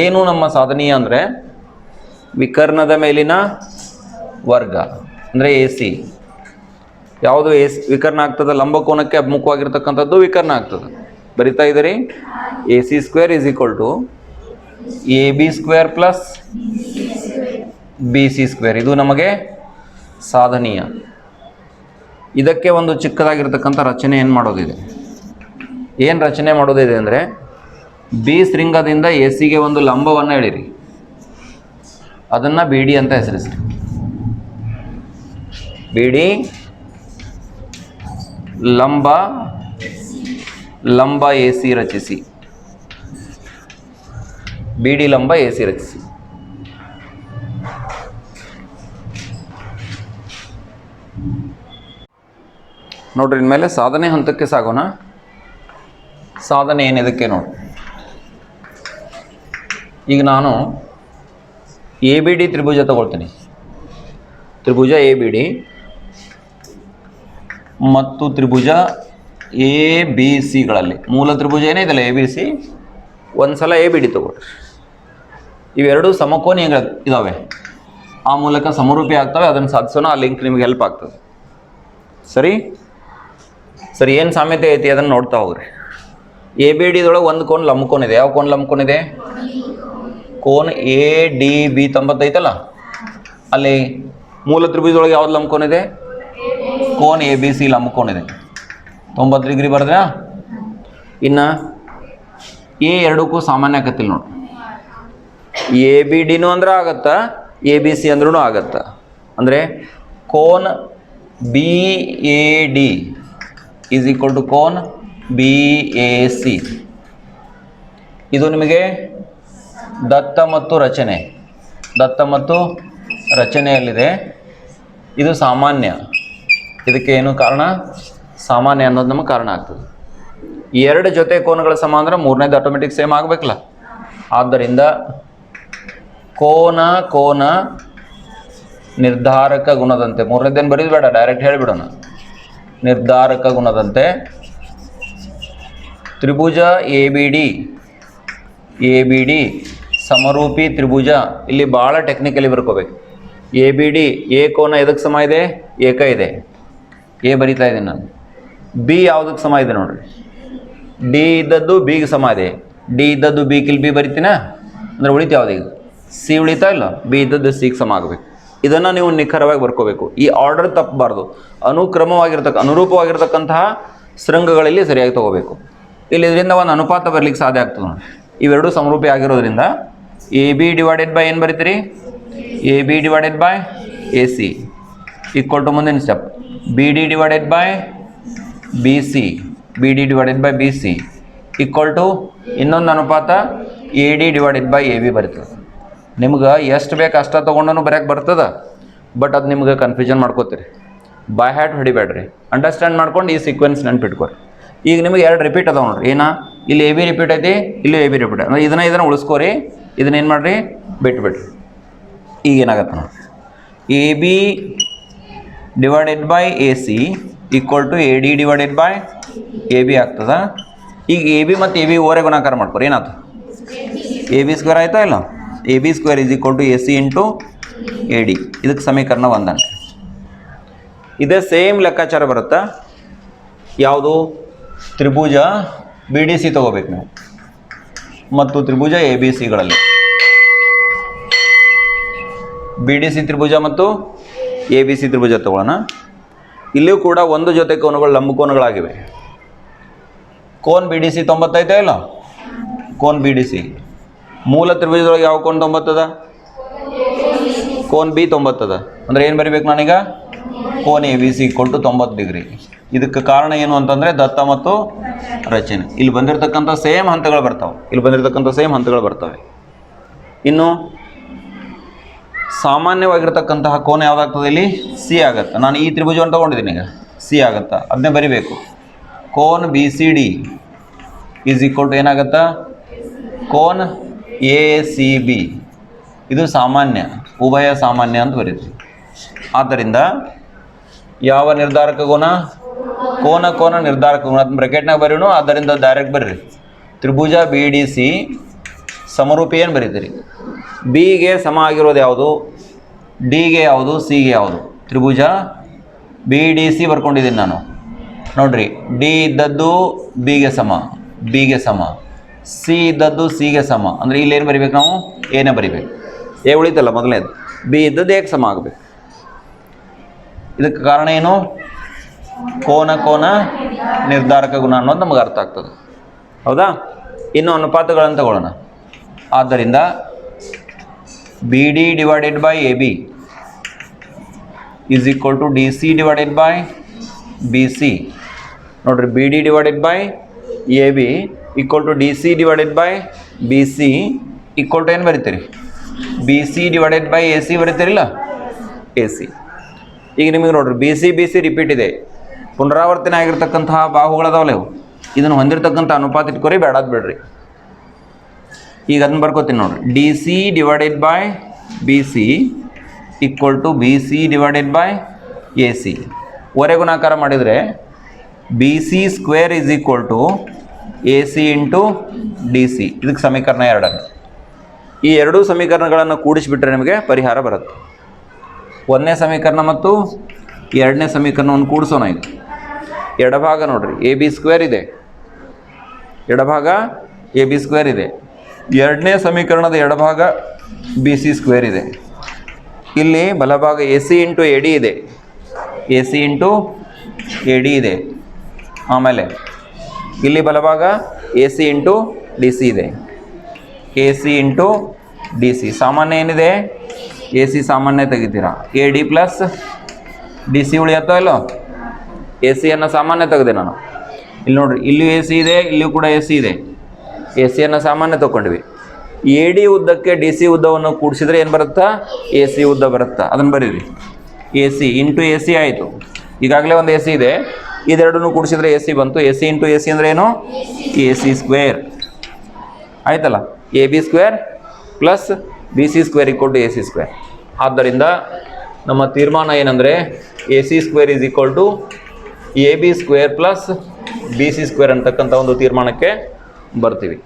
ಏನು ನಮ್ಮ ಸಾಧನೀಯ ಅಂದರೆ, ವಿಕರ್ಣದ ಮೇಲಿನ ವರ್ಗ ಅಂದರೆ ಎ ಸಿ. ಯಾವುದು ವಿಕರ್ಣ ಆಗ್ತದೆ? ಲಂಬಕೋನಕ್ಕೆ ಅಭಿಮುಖವಾಗಿರ್ತಕ್ಕಂಥದ್ದು ವಿಕರ್ಣ ಆಗ್ತದೆ. ಬರಿತಾ ಇದ್ದೀರಿ? A C square is equal to A B square plus B C square. ಇದು ನಮಗೆ ಸಾಧನೀಯ. ಇದಕ್ಕೆ ಒಂದು ಚಿಕ್ಕದಾಗಿರ್ತಕ್ಕಂಥ ರಚನೆ ಏನು ಮಾಡೋದಿದೆ. ಏನು ರಚನೆ ಮಾಡೋದಿದೆ ಅಂದರೆ, ಬಿ ಶೃಂಗದಿಂದ ಎ ಸಿಗೆ ಒಂದು ಲಂಬವನ್ನು ಎಳಿರಿ, ಅದನ್ನು ಬಿ ಡಿ ಅಂತ ಹೆಸರಿಸ್ರಿ. ಬಿ ಡಿ ಲಂಬ ಎ ಸಿ ರಚಿಸಿ. ಬಿ ಡಿ ಲಂಬ ಎ ಸಿ ರಚಿಸಿ. ನೋಡ್ರಿ ಇನ್ಮೇಲೆ ಸಾಧನೆ ಹಂತಕ್ಕೆ ಸಾಗೋಣ. ಸಾಧನೆ ಏನಿದಕ್ಕೆ ನೋಡಿ. ಈಗ ನಾನು ಎ ಬಿ ಡಿ ತ್ರಿಭುಜ ತಗೊಳ್ತೀನಿ. ತ್ರಿಭುಜ ಎ ಬಿ ಡಿ ಮತ್ತು ತ್ರಿಭುಜ ಎ ಬಿ ಸಿಗಳಲ್ಲಿ ಮೂಲ ತ್ರಿಭುಜ ಏನೇ ಇದಲ್ಲ ಎ ಬಿ ಸಿ, ಒಂದು ಸಲ ಎ ಬಿ ಡಿ ತಗೊಳ್ರಿ. ಇವೆರಡೂ ಸಮಕೋನೀಯಗಳು ಇದ್ದಾವೆ, ಆ ಮೂಲಕ ಸಮರೂಪಿ ಆಗ್ತವೆ. ಅದನ್ನು ಸಾಧಿಸೋಣ, ಆ ಲಿಂಕ್ ನಿಮ್ಗೆ ಹೆಲ್ಪ್ ಆಗ್ತದೆ. ಸರಿ ಸರಿ, ಏನು ಸಾಮ್ಯತೆ ಐತಿ ಅದನ್ನು ನೋಡ್ತಾ ಹೋಗ್ರಿ. ಎ ಬಿ ಡಿದೊಳಗೆ ಒಂದು ಕೋನ್ ಲಂಬಕೋನ ಇದೆ. ಯಾವ ಕೋನ್ ಲಂಬಕೋನ ಇದೆ? ಕೋನ್ ಎ ಡಿ ಬಿ 90 ಐತಲ್ಲ, ಅಲ್ಲಿ ಮೂಲ ತ್ರಿಭುಜದೊಳಗೆ ಯಾವ್ದು ಲಂಬಕೋನ ಇದೆ? ಕೋನ್ ಎ ಬಿ ಸಿ ಲಂಬಕೋನ ಇದೆ. 90 ಡಿಗ್ರಿ ಬರದ್ರಾ? ಇನ್ನು ಎ ಎರಡಕ್ಕೂ ಸಾಮಾನ್ಯ ಆಕತ್ತಿಲ್ಲ ನೋಡಿ. ಎ ಬಿ ಡಿನೂ ಅಂದ್ರೆ ಆಗತ್ತಾ, ಎ ಬಿ ಸಿ ಅಂದ್ರೂ ಆಗತ್ತಾ. ಅಂದರೆ ಕೋನ್ B A D is equal to ಕೋನ್ ಬಿ ಎ ಸಿ. ಇದು ನಿಮಗೆ ದತ್ತ ಮತ್ತು ರಚನೆ, ದತ್ತ ಮತ್ತು ರಚನೆಯಲ್ಲಿದೆ. ಇದು ಸಾಮಾನ್ಯ. ಇದಕ್ಕೆ ಏನು ಕಾರಣ? ಸಾಮಾನ್ಯ ಅನ್ನೋದು ನಮಗೆ ಕಾರಣ ಆಗ್ತದೆ. ಎರಡು ಜೊತೆ ಕೋನಗಳ ಸಮ ಅಂದ್ರೆ ಮೂರನೇದು ಆಟೋಮೆಟಿಕ್ ಸೇಮ್ ಆಗಬೇಕಲ್ಲ. ಆದ್ದರಿಂದ ಕೋನ ಕೋನ ನಿರ್ಧಾರಕ ಗುಣದಂತೆ, ಮೂರನೇದೇನು ಬರೀದು ಬೇಡ, ಡೈರೆಕ್ಟ್ ಹೇಳಿಬಿಡೋಣ. ನಿರ್ಧಾರಕ ಗುಣದಂತೆ ತ್ರಿಭುಜ ಎ ಬಿ ಡಿ ಸಮರೂಪಿ ತ್ರಿಭುಜ. ಇಲ್ಲಿ ಭಾಳ ಟೆಕ್ನಿಕಲಿ ಬರ್ಕೋಬೇಕು. ಎ ಬಿ ಡಿ, ಎ ಕೋನ ಎದಕ್ಕೆ ಸಮ ಇದೆ? ಏಕ ಇದೆ, ಎ ಬರಿತಾ ಇದ್ದೀನಿ ನಾನು. ಬಿ ಯಾವುದಕ್ಕೆ ಸಮ ಇದೆ ನೋಡ್ರಿ? ಡಿ ಇದ್ದದ್ದು ಬಿಗೆ ಸಮ ಇದೆ. ಡಿ ಇದ್ದದ್ದು ಬಿ ಕಿಲ್ ಬಿ ಬರಿತೀನ ಅಂದ್ರೆ ಉಳಿತು ಯಾವುದು? ಈಗ ಸಿ ಉಳಿತಾ ಇಲ್ಲ, ಬಿ ಇದ್ದದ್ದು ಸಿಗೆ ಸಮ ಆಗಬೇಕು. ಇದನ್ನು ನೀವು ನಿಖರವಾಗಿ ಬರ್ಕೋಬೇಕು. ಈ ಆರ್ಡರ್ ತಪ್ಪಬಾರ್ದು. ಅನುರೂಪವಾಗಿರ್ತಕ್ಕಂತಹ ಶೃಂಗಗಳಲ್ಲಿ ಸರಿಯಾಗಿ ತಗೋಬೇಕು. ಇಲ್ಲಿ ಇದರಿಂದ ಒಂದು ಅನುಪಾತ ಬರಲಿಕ್ಕೆ ಸಾಧ್ಯ ಆಗ್ತದೆ ನೋಡಿ. ಇವೆರಡೂ ಸಮರೂಪಿ ಆಗಿರೋದ್ರಿಂದ ಎ ಬಿ ಡಿವೈಡೆಡ್ ಬೈ ಏನು ಬರೀತೀರಿ? A B divided by A C equal to ಮುಂದಿನ step B D divided by B C, B D divided by B C equal to ಇನ್ನೊಂದು ಅನುಪಾತ A D divided by A B ಬರ್ತದೆ. ನಿಮ್ಗೆ ಎಷ್ಟು ಬೇಕು ಅಷ್ಟ ತೊಗೊಂಡು ಬರೋಕ್ಕೆ ಬರ್ತದೆ. ಬಟ್ ಅದು ನಿಮ್ಗೆ ಕನ್ಫ್ಯೂಷನ್ ಮಾಡ್ಕೋತೀರಿ. ಬೈ ಹ್ಯಾಟ್ ಹೊಡಿಬೇಡ್ರಿ, ಅಂಡರ್ಸ್ಟ್ಯಾಂಡ್ ಮಾಡ್ಕೊಂಡು ಈ ಸೀಕ್ವೆನ್ಸ್ ನೆನ್ಪಿಟ್ಕೊರಿ. ಈಗ ನಿಮಗೆ ಎರಡು ರಿಪೀಟ್ ಅದಾವೆ ನೋಡ್ರಿ. ಏನ? ಇಲ್ಲಿ ಎ ಬಿ ರಿಪೀಟ್ ಐತಿ, ಇಲ್ಲಿ ಎ ಬಿ ರಿಪೀಟ್. ಅಂದರೆ ಇದನ್ನು ಉಳಿಸ್ಕೋರಿ, ಇದನ್ನೇನು ಮಾಡಿರಿ? ಬಿಟ್ಬಿಡ್ರಿ. ಈಗ ಏನಾಗತ್ತೆ ನೋಡ್ರಿ, A B divided by A C equal to A D divided by A B ಆಗ್ತದೆ. ಈಗ ಎ ಬಿ ಮತ್ತು ಎ ಬಿ ಓರೆ ಗುಣಾಕಾರ ಮಾಡ್ಕೊರಿ. ಏನಾಯ್ತು? ಎ ಬಿ ಸ್ಕ್ವೇರ್ ಆಯಿತಾ ಇಲ್ಲ? A B square is equal to A C into A D. ಇದಕ್ಕೆ ಸಮೀಕರಣ ಒಂದನ್ನು. ಇದೇ ಸೇಮ್ ಲೆಕ್ಕಾಚಾರ ಬರುತ್ತಾ? ಯಾವುದು? ತ್ರಿಭುಜ ಬಿ ಡಿ ಸಿ ತೊಗೋಬೇಕು ನೀವು ಮತ್ತು ತ್ರಿಭುಜ ಎ ಬಿ ಸಿಗಳಲ್ಲಿ. ಬಿ ಡಿ ಸಿ ತ್ರಿಭುಜ ಮತ್ತು ಎ ಬಿ ಸಿ ತ್ರಿಭುಜ ತಗೊಳ್ಳೋಣ. ಇಲ್ಲಿಯೂ ಕೂಡ ಒಂದು ಜೊತೆ ಕೋನಗಳು ಲಂಬಕೋನಗಳಾಗಿವೆ. ಕೋನ್ ಬಿ ಡಿ ಸಿ 90 ಐತೆ ಇಲ್ಲ? ಕೋನ್ ಬಿ ಡಿ ಸಿ ಮೂಲ ತ್ರಿಭುಜದೊಳಗೆ ಯಾವ ಕೋನ್ 90 ಅದ? ಕೋನ್ ಬಿ 90 ಅದ. ಅಂದರೆ ಏನು ಬರಿಬೇಕು ನಾನೀಗ? ಕೋನ್ A B C equal to 90 degree. ಇದಕ್ಕೆ ಕಾರಣ ಏನು ಅಂತಂದರೆ ದತ್ತ ಮತ್ತು ರಚನೆ. ಇಲ್ಲಿ ಬಂದಿರತಕ್ಕಂಥ ಸೇಮ್ ಹಂತಗಳು ಬರ್ತವೆ. ಇನ್ನು ಸಾಮಾನ್ಯವಾಗಿರ್ತಕ್ಕಂತಹ ಕೋನ ಯಾವುದಾಗ್ತದೆ? ಇಲ್ಲಿ ಸಿ ಆಗುತ್ತೆ. ನಾನು ಈ ತ್ರಿಭುಜವನ್ನು ತೊಗೊಂಡಿದ್ದೀನಿ, ಈಗ ಸಿ ಆಗುತ್ತಾ? ಅದನ್ನೇ ಬರಿಬೇಕು. ಕೋನ್ B C D is equal to ಏನಾಗುತ್ತಾ? ಕೋನ್ ಎ ಸಿ ಬಿ. ಇದು ಸಾಮಾನ್ಯ, ಉಭಯ ಸಾಮಾನ್ಯ ಅಂತ ಬರೀತೀವಿ. ಆದ್ದರಿಂದ ಯಾವ ನಿರ್ಧಾರಕ ಗುಣ? ಕೋನ ಕೋನ ನಿರ್ಧಾರಕ ಗುಣ. ಅದನ್ನ ಬ್ರ್ಯಾಕೆಟ್ನಾಗ ಬರೀನು, ಆದ್ದರಿಂದ ಡೈರೆಕ್ಟ್ ಬರ್ರಿ. ತ್ರಿಭುಜ ಬಿ ಡಿ ಸಿ ಸಮರೂಪಿ ಏನು ಬರೀತೀರಿ? ಬಿಗೆ ಸಮ ಆಗಿರೋದು ಯಾವುದು? ಡಿಗೆ ಯಾವುದು? ಸಿಗೆ ಯಾವುದು? ತ್ರಿಭುಜ ಬಿ ಡಿ ಸಿ ಬರ್ಕೊಂಡಿದ್ದೀನಿ ನಾನು ನೋಡ್ರಿ. ಡಿ ಇದ್ದದ್ದು ಬಿಗೆ ಸಮ, ಸಿ ಇದ್ದದ್ದು ಸಿಗೆ ಸಮ. ಅಂದರೆ ಇಲ್ಲಿ ಏನು ಬರಿಬೇಕು ನಾವು? ಏನೇ ಬರಿಬೇಕು. ಎ ಉಳಿತಲ್ಲ ಮೊದಲನೇದು, ಬಿ ಇದ್ದದ್ದು ಏಕೆ ಸಮ ಆಗಬೇಕು. ಇದಕ್ಕೆ ಕಾರಣ ಏನು? ಕೋನ ಕೋನ ನಿರ್ಧಾರಕ ಗುಣ ಅನ್ನೋದು ನಮಗೆ ಅರ್ಥ ಆಗ್ತದೆ. ಹೌದಾ? ಇನ್ನು ಅನುಪಾತಗಳನ್ನು ತಗೊಳ್ಳೋಣ. ಆದ್ದರಿಂದ B D divided by A B is equal to D C divided by B C. ನೋಡ್ರಿ, B D divided by A B equal to D C divided by B C equal to ಏನು ಬರೀತೀರಿ? B C divided by A C ಬರೀತೀರಿಲ್ಲ? A C. ಈಗ ನಿಮಗೆ ನೋಡ್ರಿ, B C repeat ಇದೆ. ಪುನರಾವರ್ತನೆ ಆಗಿರ್ತಕ್ಕಂತಹ ಬಾಹುಗಳದಾವಲ್ಲ ಇವು, ಇದನ್ನು ಹೊಂದಿರತಕ್ಕಂಥ ಅನುಪಾತ ಇಟ್ಕೊರಿ, ಬೇಡಾದ್ ಬಿಡ್ರಿ. ಈಗ ಅದನ್ನ ಬರ್ಕೋತೀನಿ ನೋಡ್ರಿ, D C divided by B C equal to B C divided by A C. ಒರೆ ಗುಣಾಕಾರ ಮಾಡಿದರೆ B C square is equal to A C into D C. ಇದಕ್ಕೆ ಸಮೀಕರಣ 2. ಈ ಎರಡೂ ಸಮೀಕರಣಗಳನ್ನು ಕೂಡಿಸಿಬಿಟ್ರೆ ನಿಮಗೆ ಪರಿಹಾರ ಬರುತ್ತೆ. 1ನೇ ಸಮೀಕರಣ ಮತ್ತು 2ನೇ ಸಮೀಕರಣವನ್ನು ಕೂಡಿಸೋಣ. ಈಗ ಎಡಭಾಗ ನೋಡ್ರಿ ಎ ಬಿ ಸ್ಕ್ವೇರ್ ಇದೆ, ಎಡಭಾಗ ಎ ಬಿ ಸ್ಕ್ವೇರ್ ಇದೆ. 2ನೇ ಸಮೀಕರಣದ ಎಡಭಾಗ ಬಿ ಸಿ ಸ್ಕ್ವೇರ್ ಇದೆ. ಇಲ್ಲಿ ಬಲಭಾಗ A C into A D ಇದೆ, A C into A D ಇದೆ. ಆಮೇಲೆ ಇಲ್ಲಿ ಬಲಭಾಗ A C into D C ಇದೆ, A C into D C. ಸಾಮಾನ್ಯ ಏನಿದೆ, ಎ ಸಿ ಸಾಮಾನ್ಯ ತೆಗಿತೀರಾ, A D plus D C ಉಳಿಯತ್ತೋ ಇಲ್ಲೋ. ಎ ಸಿಯನ್ನು ಸಾಮಾನ್ಯ ತೆಗೆದೆ ನಾನು. ಇಲ್ಲಿ ನೋಡ್ರಿ, ಇಲ್ಲೂ ಎ ಸಿ ಇದೆ, ಇಲ್ಲಿಯೂ ಕೂಡ ಎ ಸಿ ಇದೆ. ಎ ಸಿಯನ್ನು ಸಾಮಾನ್ಯ ತೊಗೊಂಡ್ವಿ. ಎ ಡಿ ಉದ್ದಕ್ಕೆ ಡಿ ಸಿ ಉದ್ದವನ್ನು ಕೂಡಿಸಿದ್ರೆ ಏನು ಬರುತ್ತಾ, ಎ ಸಿ ಉದ್ದ ಬರುತ್ತಾ. ಅದನ್ನು ಬರೀರಿ, A C into A C ಆಯಿತು. ಈಗಾಗಲೇ ಒಂದು ಎ ಸಿ ಇದೆ, ಇದೆರಡನ್ನು ಕೂಡಿಸಿದ್ರೆ ಎ ಸಿ ಬಂತು. A C into A C ಅಂದರೆ ಏನು, ಎ ಸಿ ಸ್ಕ್ವೇರ್ ಆಯ್ತಲ್ಲ. A B square plus B C square equal to A C square. ಆದ್ದರಿಂದ ನಮ್ಮ ತೀರ್ಮಾನ ಏನಂದರೆ A C square is equal to A B square plus B C square ಅಂತಕ್ಕಂಥ ಒಂದು ತೀರ್ಮಾನಕ್ಕೆ ಬರ್ತೀವಿ.